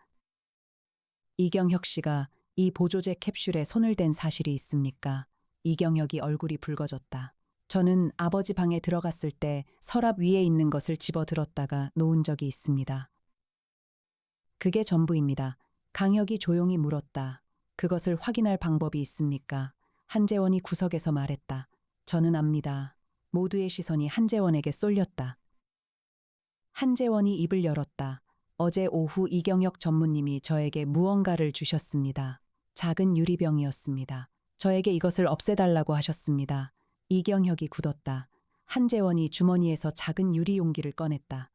이경혁 씨가 이 보조제 캡슐에 손을 댄 사실이 있습니까? 이경혁이 얼굴이 붉어졌다. 저는 아버지 방에 들어갔을 때 서랍 위에 있는 것을 집어들었다가 놓은 적이 있습니다. 그게 전부입니다. 강혁이 조용히 물었다. 그것을 확인할 방법이 있습니까? 한재원이 구석에서 말했다. 저는 압니다. 모두의 시선이 한재원에게 쏠렸다. 한재원이 입을 열었다. 어제 오후 이경혁 전무님이 저에게 무언가를 주셨습니다. 작은 유리병이었습니다. 저에게 이것을 없애달라고 하셨습니다. 이경혁이 굳었다. 한재원이 주머니에서 작은 유리 용기를 꺼냈다.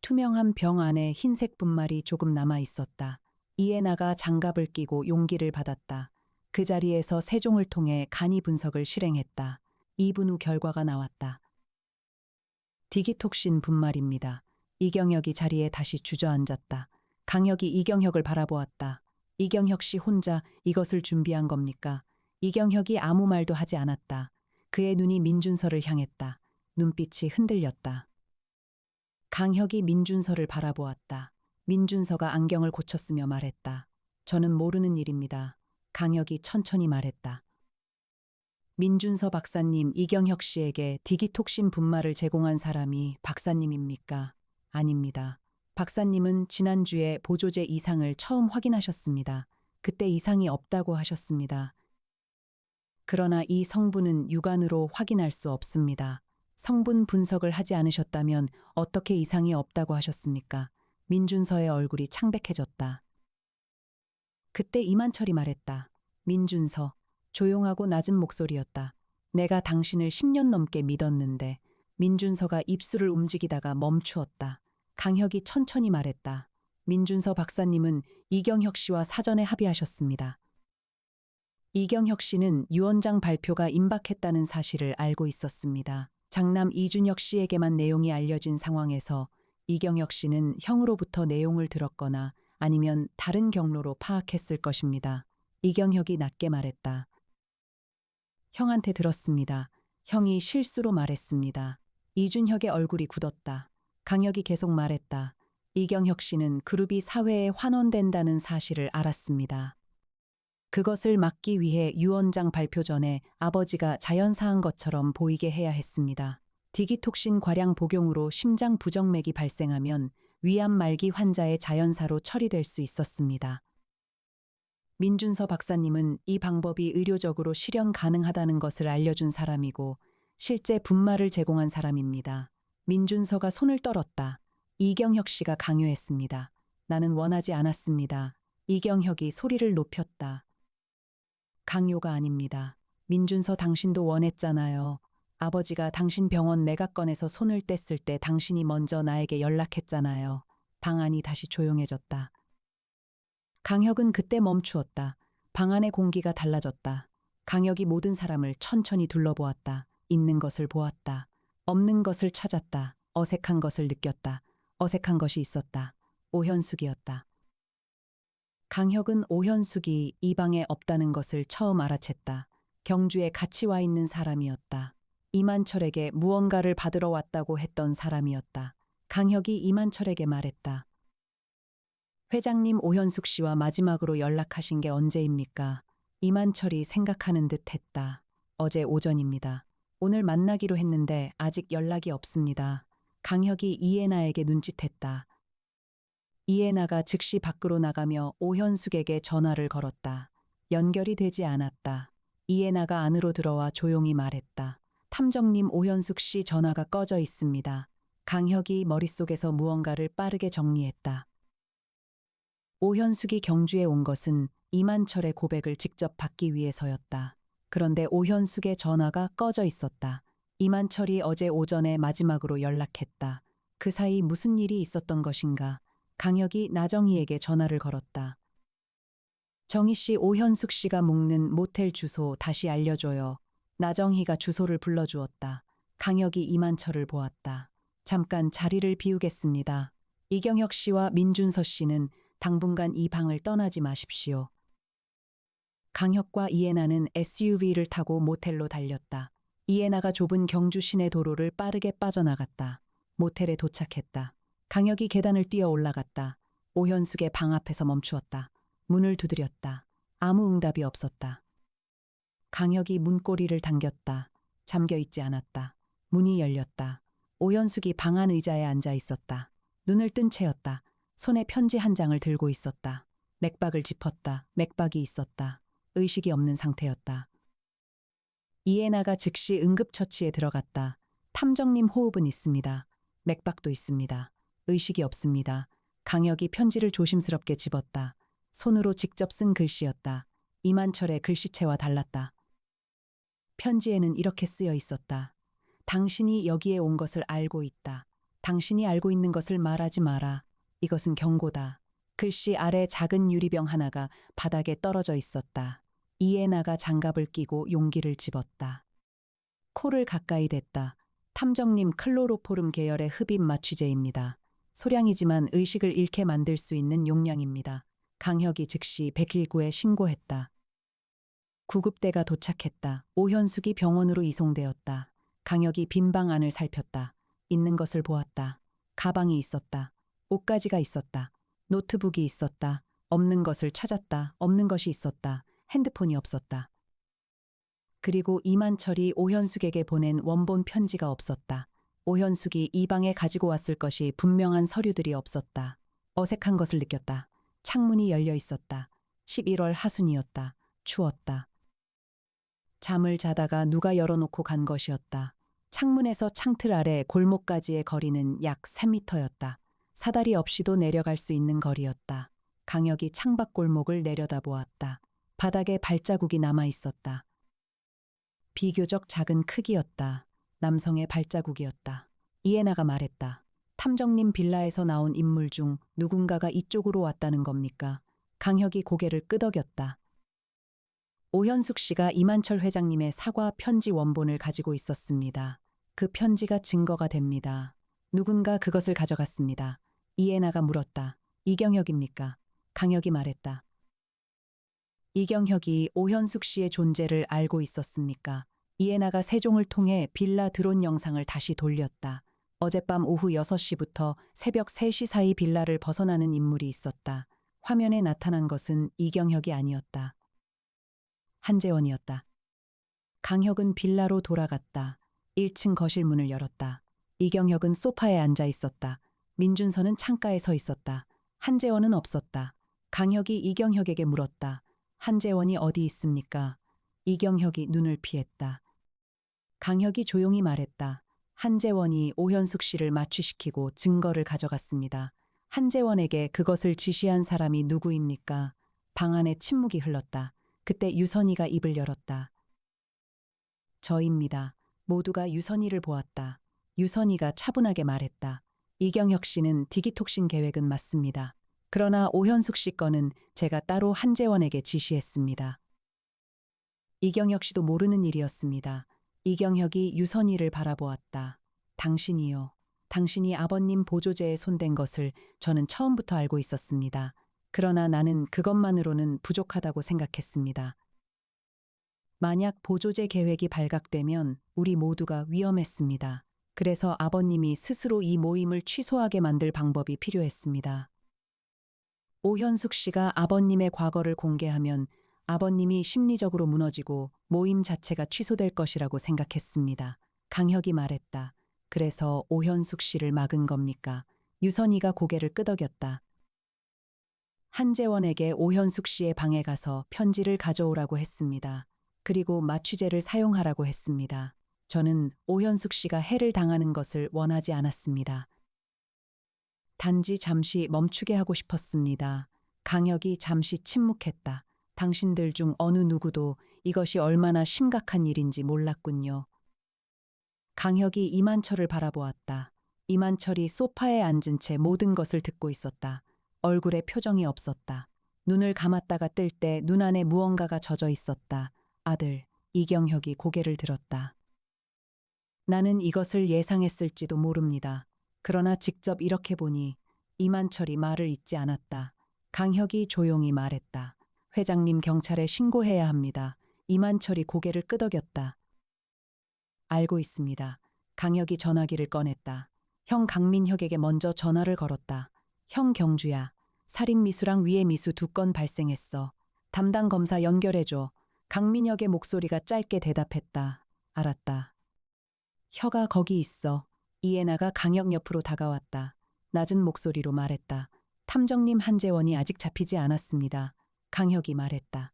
투명한 병 안에 흰색 분말이 조금 남아 있었다. 이해나가 장갑을 끼고 용기를 받았다. 그 자리에서 세종을 통해 간이 분석을 실행했다. 2분 후 결과가 나왔다. 디기톡신 분말입니다. 이경혁이 자리에 다시 주저앉았다. 강혁이 이경혁을 바라보았다. 이경혁 씨 혼자 이것을 준비한 겁니까? 이경혁이 아무 말도 하지 않았다. 그의 눈이 민준서를 향했다. 눈빛이 흔들렸다. 강혁이 민준서를 바라보았다. 민준서가 안경을 고쳤으며 말했다. 저는 모르는 일입니다. 강혁이 천천히 말했다. 민준서 박사님, 이경혁 씨에게 디기톡신 분말을 제공한 사람이 박사님입니까? 아닙니다. 박사님은 지난주에 보조제 이상을 처음 확인하셨습니다. 그때 이상이 없다고 하셨습니다. 그러나 이 성분은 육안으로 확인할 수 없습니다. 성분 분석을 하지 않으셨다면 어떻게 이상이 없다고 하셨습니까? 민준서의 얼굴이 창백해졌다. 그때 이만철이 말했다. 민준서, 조용하고 낮은 목소리였다. 내가 당신을 10년 넘게 믿었는데. 민준서가 입술을 움직이다가 멈추었다. 강혁이 천천히 말했다. 민준서 박사님은 이경혁 씨와 사전에 합의하셨습니다. 이경혁 씨는 유언장 발표가 임박했다는 사실을 알고 있었습니다. 장남 이준혁 씨에게만 내용이 알려진 상황에서 이경혁 씨는 형으로부터 내용을 들었거나 아니면 다른 경로로 파악했을 것입니다. 이경혁이 낮게 말했다. 형한테 들었습니다. 형이 실수로 말했습니다. 이준혁의 얼굴이 굳었다. 강혁이 계속 말했다. 이경혁 씨는 그룹이 사회에 환원된다는 사실을 알았습니다. 그것을 막기 위해 유언장 발표 전에 아버지가 자연사한 것처럼 보이게 해야 했습니다. 디기톡신 과량 복용으로 심장 부정맥이 발생하면 위암 말기 환자의 자연사로 처리될 수 있었습니다. 민준서 박사님은 이 방법이 의료적으로 실현 가능하다는 것을 알려준 사람이고 실제 분말을 제공한 사람입니다. 민준서가 손을 떨었다. 이경혁 씨가 강요했습니다. 나는 원하지 않았습니다. 이경혁이 소리를 높였다. 강요가 아닙니다. 민준서 당신도 원했잖아요. 아버지가 당신 병원 매각건에서 손을 뗐을 때 당신이 먼저 나에게 연락했잖아요. 방 안이 다시 조용해졌다. 강혁은 그때 멈추었다. 방 안의 공기가 달라졌다. 강혁이 모든 사람을 천천히 둘러보았다. 있는 것을 보았다. 없는 것을 찾았다. 어색한 것을 느꼈다. 어색한 것이 있었다. 오현숙이었다. 강혁은 오현숙이 이 방에 없다는 것을 처음 알아챘다. 경주에 같이 와 있는 사람이었다. 이만철에게 무언가를 받으러 왔다고 했던 사람이었다. 강혁이 이만철에게 말했다. 회장님 오현숙 씨와 마지막으로 연락하신 게 언제입니까? 이만철이 생각하는 듯 했다. 어제 오전입니다. 오늘 만나기로 했는데 아직 연락이 없습니다. 강혁이 이해나에게 눈짓했다. 이해나가 즉시 밖으로 나가며 오현숙에게 전화를 걸었다. 연결이 되지 않았다. 이해나가 안으로 들어와 조용히 말했다. 탐정님 오현숙 씨 전화가 꺼져 있습니다. 강혁이 머릿속에서 무언가를 빠르게 정리했다. 오현숙이 경주에 온 것은 이만철의 고백을 직접 받기 위해서였다. 그런데 오현숙의 전화가 꺼져 있었다. 이만철이 어제 오전에 마지막으로 연락했다. 그 사이 무슨 일이 있었던 것인가? 강혁이 나정희에게 전화를 걸었다. 정희 씨, 오현숙 씨가 묵는 모텔 주소 다시 알려줘요. 나정희가 주소를 불러주었다. 강혁이 이만철을 보았다. 잠깐 자리를 비우겠습니다. 이경혁 씨와 민준서 씨는 당분간 이 방을 떠나지 마십시오. 강혁과 이해나는 SUV를 타고 모텔로 달렸다. 이해나가 좁은 경주 시내 도로를 빠르게 빠져나갔다. 모텔에 도착했다. 강혁이 계단을 뛰어 올라갔다. 오현숙의 방 앞에서 멈추었다. 문을 두드렸다. 아무 응답이 없었다. 강혁이 문고리를 당겼다. 잠겨 있지 않았다. 문이 열렸다. 오현숙이 방 안 의자에 앉아 있었다. 눈을 뜬 채였다. 손에 편지 한 장을 들고 있었다. 맥박을 짚었다. 맥박이 있었다. 의식이 없는 상태였다. 이해나가 즉시 응급처치에 들어갔다. 탐정님 호흡은 있습니다. 맥박도 있습니다. 의식이 없습니다. 강혁이 편지를 조심스럽게 집었다. 손으로 직접 쓴 글씨였다. 이만철의 글씨체와 달랐다. 편지에는 이렇게 쓰여 있었다. 당신이 여기에 온 것을 알고 있다. 당신이 알고 있는 것을 말하지 마라. 이것은 경고다. 글씨 아래 작은 유리병 하나가 바닥에 떨어져 있었다. 이에나가 장갑을 끼고 용기를 집었다. 코를 가까이 댔다. 탐정님 클로로포름 계열의 흡입 마취제입니다. 소량이지만 의식을 잃게 만들 수 있는 용량입니다. 강혁이 즉시 119에 신고했다. 구급대가 도착했다. 오현숙이 병원으로 이송되었다. 강혁이 빈 방 안을 살폈다. 있는 것을 보았다. 가방이 있었다. 옷가지가 있었다. 노트북이 있었다. 없는 것을 찾았다. 없는 것이 있었다. 핸드폰이 없었다. 그리고 이만철이 오현숙에게 보낸 원본 편지가 없었다. 오현숙이 이 방에 가지고 왔을 것이 분명한 서류들이 없었다. 어색한 것을 느꼈다. 창문이 열려 있었다. 11월 하순이었다. 추웠다. 잠을 자다가 누가 열어놓고 간 것이었다. 창문에서 창틀 아래 골목까지의 거리는 약 3미터였다. 사다리 없이도 내려갈 수 있는 거리였다. 강혁이 창밖 골목을 내려다보았다. 바닥에 발자국이 남아 있었다. 비교적 작은 크기였다. 남성의 발자국이었다. 이에나가 말했다. 탐정님 빌라에서 나온 인물 중 누군가가 이쪽으로 왔다는 겁니까? 강혁이 고개를 끄덕였다. 오현숙 씨가 이만철 회장님의 사과 편지 원본을 가지고 있었습니다. 그 편지가 증거가 됩니다. 누군가 그것을 가져갔습니다. 이에나가 물었다. 이경혁입니까? 강혁이 말했다. 이경혁이 오현숙 씨의 존재를 알고 있었습니까? 이에나가 세종을 통해 빌라 드론 영상을 다시 돌렸다. 어젯밤 오후 6시부터 새벽 3시 사이 빌라를 벗어나는 인물이 있었다. 화면에 나타난 것은 이경혁이 아니었다. 한재원이었다. 강혁은 빌라로 돌아갔다. 1층 거실 문을 열었다. 이경혁은 소파에 앉아 있었다. 민준서는 창가에 서 있었다. 한재원은 없었다. 강혁이 이경혁에게 물었다. 한재원이 어디 있습니까? 이경혁이 눈을 피했다. 강혁이 조용히 말했다. 한재원이 오현숙 씨를 마취시키고 증거를 가져갔습니다. 한재원에게 그것을 지시한 사람이 누구입니까? 방 안에 침묵이 흘렀다. 그때 유선이가 입을 열었다. 저입니다. 모두가 유선이를 보았다. 유선이가 차분하게 말했다. 이경혁 씨는 디기톡신 계획은 맞습니다. 그러나 오현숙 씨 건은 제가 따로 한재원에게 지시했습니다. 이경혁 씨도 모르는 일이었습니다. 이경혁이 유선이를 바라보았다. 당신이요. 당신이 아버님 보조제에 손댄 것을 저는 처음부터 알고 있었습니다. 그러나 나는 그것만으로는 부족하다고 생각했습니다. 만약 보조제 계획이 발각되면 우리 모두가 위험했습니다. 그래서 아버님이 스스로 이 모임을 취소하게 만들 방법이 필요했습니다. 오현숙 씨가 아버님의 과거를 공개하면 아버님이 심리적으로 무너지고 모임 자체가 취소될 것이라고 생각했습니다. 강혁이 말했다. 그래서 오현숙 씨를 막은 겁니까? 유선이가 고개를 끄덕였다. 한재원에게 오현숙 씨의 방에 가서 편지를 가져오라고 했습니다. 그리고 마취제를 사용하라고 했습니다. 저는 오현숙 씨가 해를 당하는 것을 원하지 않았습니다. 단지 잠시 멈추게 하고 싶었습니다. 강혁이 잠시 침묵했다. 당신들 중 어느 누구도 이것이 얼마나 심각한 일인지 몰랐군요. 강혁이 이만철을 바라보았다. 이만철이 소파에 앉은 채 모든 것을 듣고 있었다. 얼굴에 표정이 없었다. 눈을 감았다가 뜰 때 눈 안에 무언가가 젖어 있었다. 아들, 이경혁이 고개를 들었다. 나는 이것을 예상했을지도 모릅니다. 그러나 직접 이렇게 보니 이만철이 말을 잇지 않았다. 강혁이 조용히 말했다. 회장님 경찰에 신고해야 합니다. 이만철이 고개를 끄덕였다. 알고 있습니다. 강혁이 전화기를 꺼냈다. 형 강민혁에게 먼저 전화를 걸었다. 형 경주야. 살인미수랑 위해미수 2건 발생했어. 담당 검사 연결해줘. 강민혁의 목소리가 짧게 대답했다. 알았다. 혀가 거기 있어. 이에나가 강혁 옆으로 다가왔다. 낮은 목소리로 말했다. 탐정님 한재원이 아직 잡히지 않았습니다. 강혁이 말했다.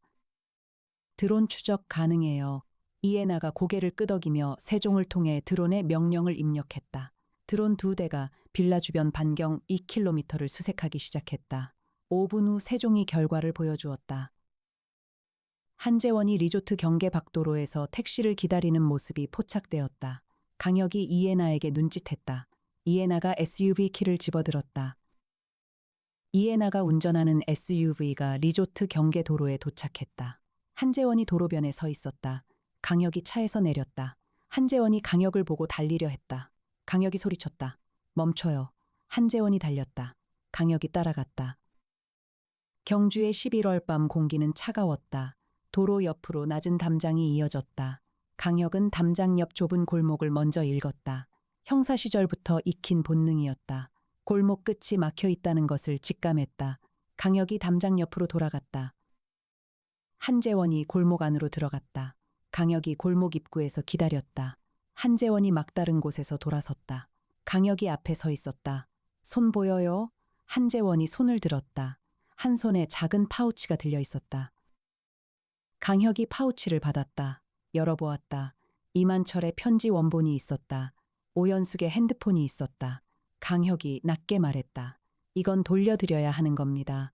드론 추적 가능해요. 이에나가 고개를 끄덕이며 세종을 통해 드론의 명령을 입력했다. 드론 2대가 빌라 주변 반경 2km를 수색하기 시작했다. 5분 후 세종이 결과를 보여주었다. 한재원이 리조트 경계 박도로에서 택시를 기다리는 모습이 포착되었다. 강혁이 이에나에게 눈짓했다. 이에나가 SUV 키를 집어들었다. 이에나가 운전하는 SUV가 리조트 경계 도로에 도착했다. 한재원이 도로변에 서 있었다. 강혁이 차에서 내렸다. 한재원이 강혁을 보고 달리려 했다. 강혁이 소리쳤다. 멈춰요. 한재원이 달렸다. 강혁이 따라갔다. 경주의 11월 밤 공기는 차가웠다. 도로 옆으로 낮은 담장이 이어졌다. 강혁은 담장 옆 좁은 골목을 먼저 읽었다. 형사 시절부터 익힌 본능이었다. 골목 끝이 막혀 있다는 것을 직감했다. 강혁이 담장 옆으로 돌아갔다. 한재원이 골목 안으로 들어갔다. 강혁이 골목 입구에서 기다렸다. 한재원이 막다른 곳에서 돌아섰다. 강혁이 앞에 서 있었다. 손 보여요? 한재원이 손을 들었다. 한 손에 작은 파우치가 들려 있었다. 강혁이 파우치를 받았다. 열어보았다. 이만철의 편지 원본이 있었다. 오현숙의 핸드폰이 있었다. 강혁이 낮게 말했다. 이건 돌려드려야 하는 겁니다.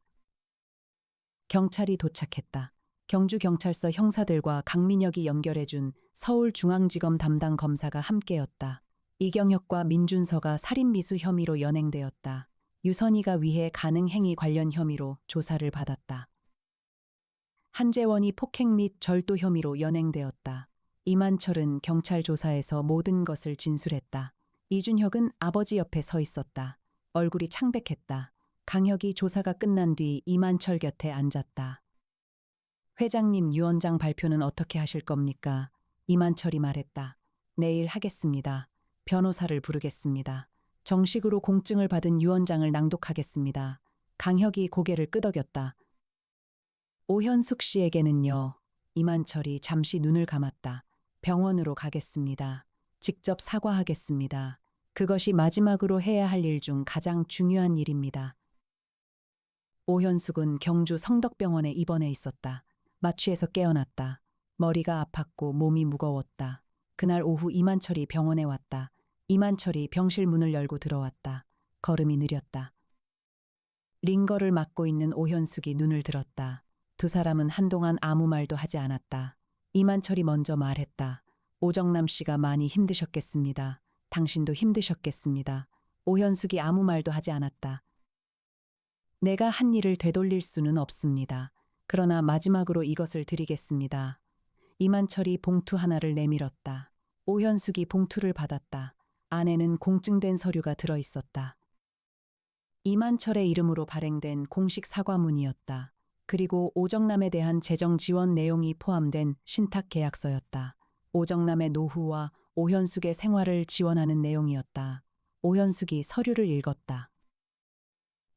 경찰이 도착했다. 경주경찰서 형사들과 강민혁이 연결해준 서울중앙지검 담당 검사가 함께였다. 이경혁과 민준서가 살인미수 혐의로 연행되었다. 유선이가 위해 가능행위 관련 혐의로 조사를 받았다. 한재원이 폭행 및 절도 혐의로 연행되었다. 이만철은 경찰 조사에서 모든 것을 진술했다. 이준혁은 아버지 옆에 서 있었다. 얼굴이 창백했다. 강혁이 조사가 끝난 뒤 이만철 곁에 앉았다. 회장님, 유언장 발표는 어떻게 하실 겁니까? 이만철이 말했다. 내일 하겠습니다. 변호사를 부르겠습니다. 정식으로 공증을 받은 유언장을 낭독하겠습니다. 강혁이 고개를 끄덕였다. 오현숙 씨에게는요. 이만철이 잠시 눈을 감았다. 병원으로 가겠습니다. 직접 사과하겠습니다. 그것이 마지막으로 해야 할 일 중 가장 중요한 일입니다. 오현숙은 경주 성덕병원에 입원해 있었다. 마취에서 깨어났다. 머리가 아팠고 몸이 무거웠다. 그날 오후 이만철이 병원에 왔다. 이만철이 병실 문을 열고 들어왔다. 걸음이 느렸다. 링거를 맡고 있는 오현숙이 눈을 들었다. 두 사람은 한동안 아무 말도 하지 않았다. 이만철이 먼저 말했다. 오정남 씨가 많이 힘드셨겠습니다. 당신도 힘드셨겠습니다. 오현숙이 아무 말도 하지 않았다. 내가 한 일을 되돌릴 수는 없습니다. 그러나 마지막으로 이것을 드리겠습니다. 이만철이 봉투 하나를 내밀었다. 오현숙이 봉투를 받았다. 안에는 공증된 서류가 들어 있었다. 이만철의 이름으로 발행된 공식 사과문이었다. 그리고 오정남에 대한 재정 지원 내용이 포함된 신탁 계약서였다. 오정남의 노후와 오현숙의 생활을 지원하는 내용이었다. 오현숙이 서류를 읽었다.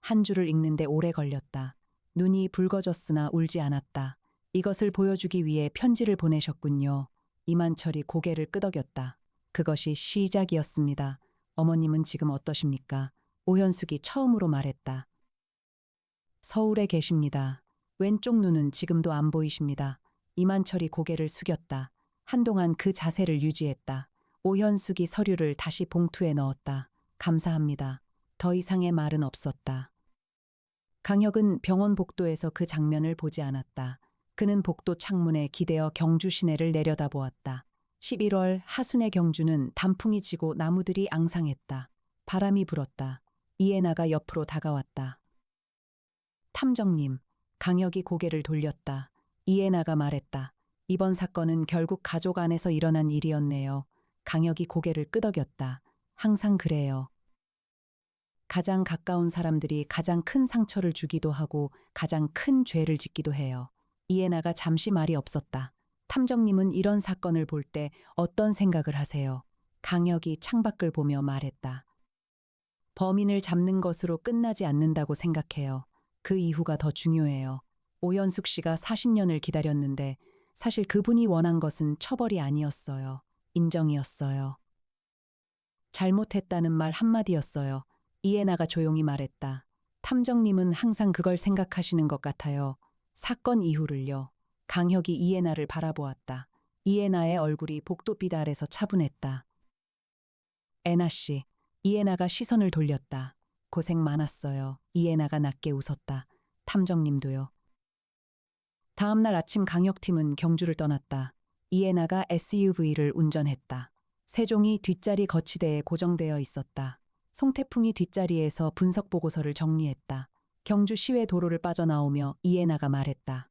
한 줄을 읽는데 오래 걸렸다. 눈이 붉어졌으나 울지 않았다. 이것을 보여주기 위해 편지를 보내셨군요. 이만철이 고개를 끄덕였다. 그것이 시작이었습니다. 어머님은 지금 어떠십니까? 오현숙이 처음으로 말했다. 서울에 계십니다. 왼쪽 눈은 지금도 안 보이십니다. 이만철이 고개를 숙였다. 한동안 그 자세를 유지했다. 오현숙이 서류를 다시 봉투에 넣었다. 감사합니다. 더 이상의 말은 없었다. 강혁은 병원 복도에서 그 장면을 보지 않았다. 그는 복도 창문에 기대어 경주 시내를 내려다보았다. 11월 하순의 경주는 단풍이 지고 나무들이 앙상했다. 바람이 불었다. 이에나가 옆으로 다가왔다. 탐정님, 강혁이 고개를 돌렸다. 이에나가 말했다. 이번 사건은 결국 가족 안에서 일어난 일이었네요. 강혁이 고개를 끄덕였다. 항상 그래요. 가장 가까운 사람들이 가장 큰 상처를 주기도 하고 가장 큰 죄를 짓기도 해요. 이에나가 잠시 말이 없었다. 탐정님은 이런 사건을 볼 때 어떤 생각을 하세요? 강혁이 창밖을 보며 말했다. 범인을 잡는 것으로 끝나지 않는다고 생각해요. 그 이후가 더 중요해요. 오현숙 씨가 40년을 기다렸는데 사실 그분이 원한 것은 처벌이 아니었어요. 인정이었어요. 잘못했다는 말 한마디였어요. 이에나가 조용히 말했다. 탐정님은 항상 그걸 생각하시는 것 같아요. 사건 이후를요. 강혁이 이에나를 바라보았다. 이에나의 얼굴이 복도빛 아래서 차분했다. 애나 씨, 이해나가 시선을 돌렸다. 고생 많았어요. 이해나가 낮게 웃었다. 탐정님도요. 다음 날 아침 강력팀은 경주를 떠났다. 이해나가 SUV를 운전했다. 세종이 뒷자리 거치대에 고정되어 있었다. 송태풍이 뒷자리에서 분석 보고서를 정리했다. 경주 시외 도로를 빠져나오며 이해나가 말했다.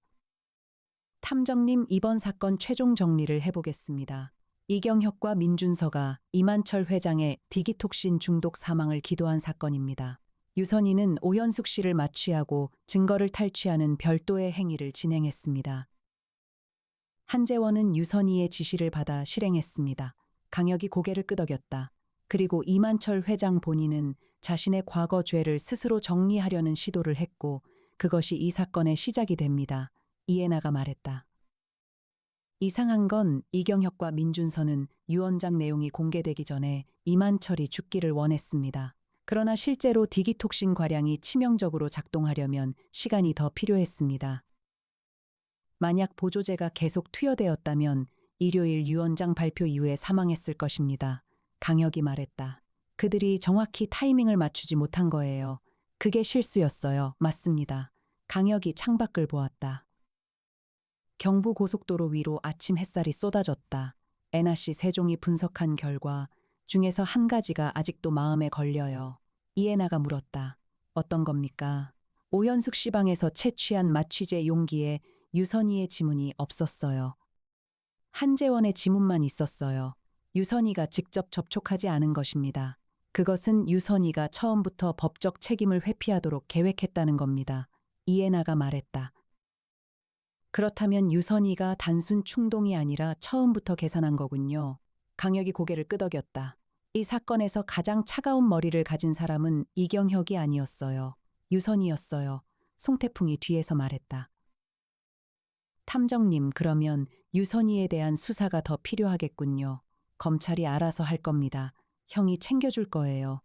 탐정님, 이번 사건 최종 정리를 해보겠습니다. 이경혁과 민준서가 이만철 회장의 디기톡신 중독 사망을 기도한 사건입니다. 유선희는 오현숙 씨를 마취하고 증거를 탈취하는 별도의 행위를 진행했습니다. 한재원은 유선희의 지시를 받아 실행했습니다. 강혁이 고개를 끄덕였다. 그리고 이만철 회장 본인은 자신의 과거 죄를 스스로 정리하려는 시도를 했고 그것이 이 사건의 시작이 됩니다. 이해나가 말했다. 이상한 건 이경혁과 민준서는 유언장 내용이 공개되기 전에 이만철이 죽기를 원했습니다. 그러나 실제로 디기톡신 과량이 치명적으로 작동하려면 시간이 더 필요했습니다. 만약 보조제가 계속 투여되었다면 일요일 유언장 발표 이후에 사망했을 것입니다. 강혁이 말했다. 그들이 정확히 타이밍을 맞추지 못한 거예요. 그게 실수였어요. 맞습니다. 강혁이 창밖을 보았다. 경부고속도로 위로 아침 햇살이 쏟아졌다. NRC 세종이 분석한 결과 중에서 한 가지가 아직도 마음에 걸려요. 이해나가 물었다. 어떤 겁니까? 오현숙 씨 방에서 채취한 마취제 용기에 유선희의 지문이 없었어요. 한재원의 지문만 있었어요. 유선희가 직접 접촉하지 않은 것입니다. 그것은 유선희가 처음부터 법적 책임을 회피하도록 계획했다는 겁니다. 이해나가 말했다. 그렇다면 유선희가 단순 충동이 아니라 처음부터 계산한 거군요. 강혁이 고개를 끄덕였다. 이 사건에서 가장 차가운 머리를 가진 사람은 이경혁이 아니었어요. 유선희였어요. 송태풍이 뒤에서 말했다. 탐정님, 그러면 유선희에 대한 수사가 더 필요하겠군요. 검찰이 알아서 할 겁니다. 형이 챙겨줄 거예요.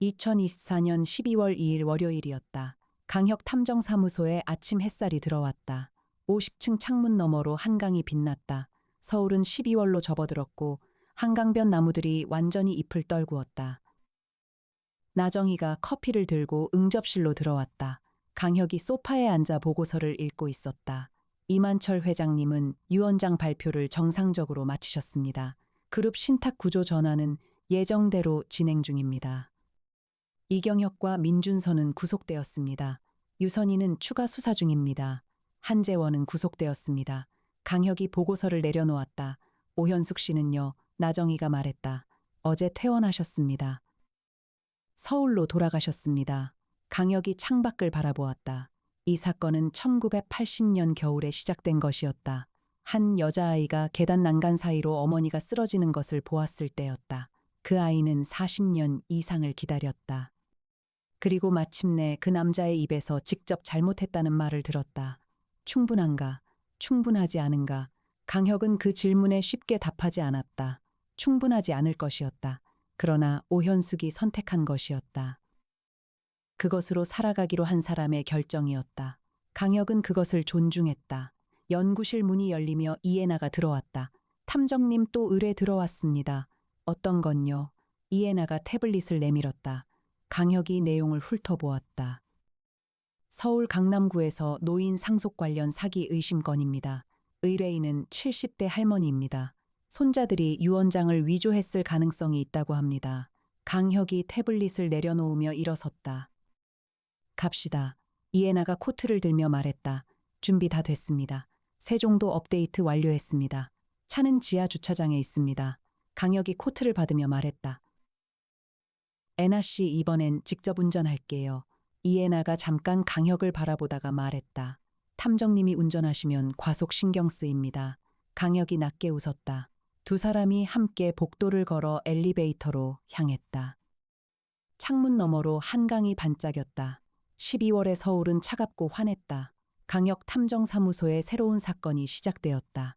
2024년 12월 2일 월요일이었다. 강혁 탐정사무소에 아침 햇살이 들어왔다. 50층 창문 너머로 한강이 빛났다. 서울은 12월로 접어들었고 한강변 나무들이 완전히 잎을 떨구었다. 나정희가 커피를 들고 응접실로 들어왔다. 강혁이 소파에 앉아 보고서를 읽고 있었다. 이만철 회장님은 유언장 발표를 정상적으로 마치셨습니다. 그룹 신탁 구조 전환은 예정대로 진행 중입니다. 이경혁과 민준서는 구속되었습니다. 유선희는 추가 수사 중입니다. 한재원은 구속되었습니다. 강혁이 보고서를 내려놓았다. 오현숙 씨는요, 나정희가 말했다. 어제 퇴원하셨습니다. 서울로 돌아가셨습니다. 강혁이 창밖을 바라보았다. 이 사건은 1980년 겨울에 시작된 것이었다. 한 여자아이가 계단 난간 사이로 어머니가 쓰러지는 것을 보았을 때였다. 그 아이는 40년 이상을 기다렸다. 그리고 마침내 그 남자의 입에서 직접 잘못했다는 말을 들었다. 충분한가? 충분하지 않은가? 강혁은 그 질문에 쉽게 답하지 않았다. 충분하지 않을 것이었다. 그러나 오현숙이 선택한 것이었다. 그것으로 살아가기로 한 사람의 결정이었다. 강혁은 그것을 존중했다. 연구실 문이 열리며 이해나가 들어왔다. 탐정님, 또 의뢰 들어왔습니다. 어떤 건요? 이해나가 태블릿을 내밀었다. 강혁이 내용을 훑어보았다. 서울 강남구에서 노인 상속 관련 사기 의심 건입니다. 의뢰인은 70대 할머니입니다. 손자들이 유언장을 위조했을 가능성이 있다고 합니다. 강혁이 태블릿을 내려놓으며 일어섰다. 갑시다. 이해나가 코트를 들며 말했다. 준비 다 됐습니다. 세종도 업데이트 완료했습니다. 차는 지하 주차장에 있습니다. 강혁이 코트를 받으며 말했다. 애나씨, 이번엔 직접 운전할게요. 이해나가 잠깐 강혁을 바라보다가 말했다. 탐정님이 운전하시면 과속 신경 쓰입니다. 강혁이 낮게 웃었다. 두 사람이 함께 복도를 걸어 엘리베이터로 향했다. 창문 너머로 한강이 반짝였다. 12월의 서울은 차갑고 환했다. 강혁 탐정사무소의 새로운 사건이 시작되었다.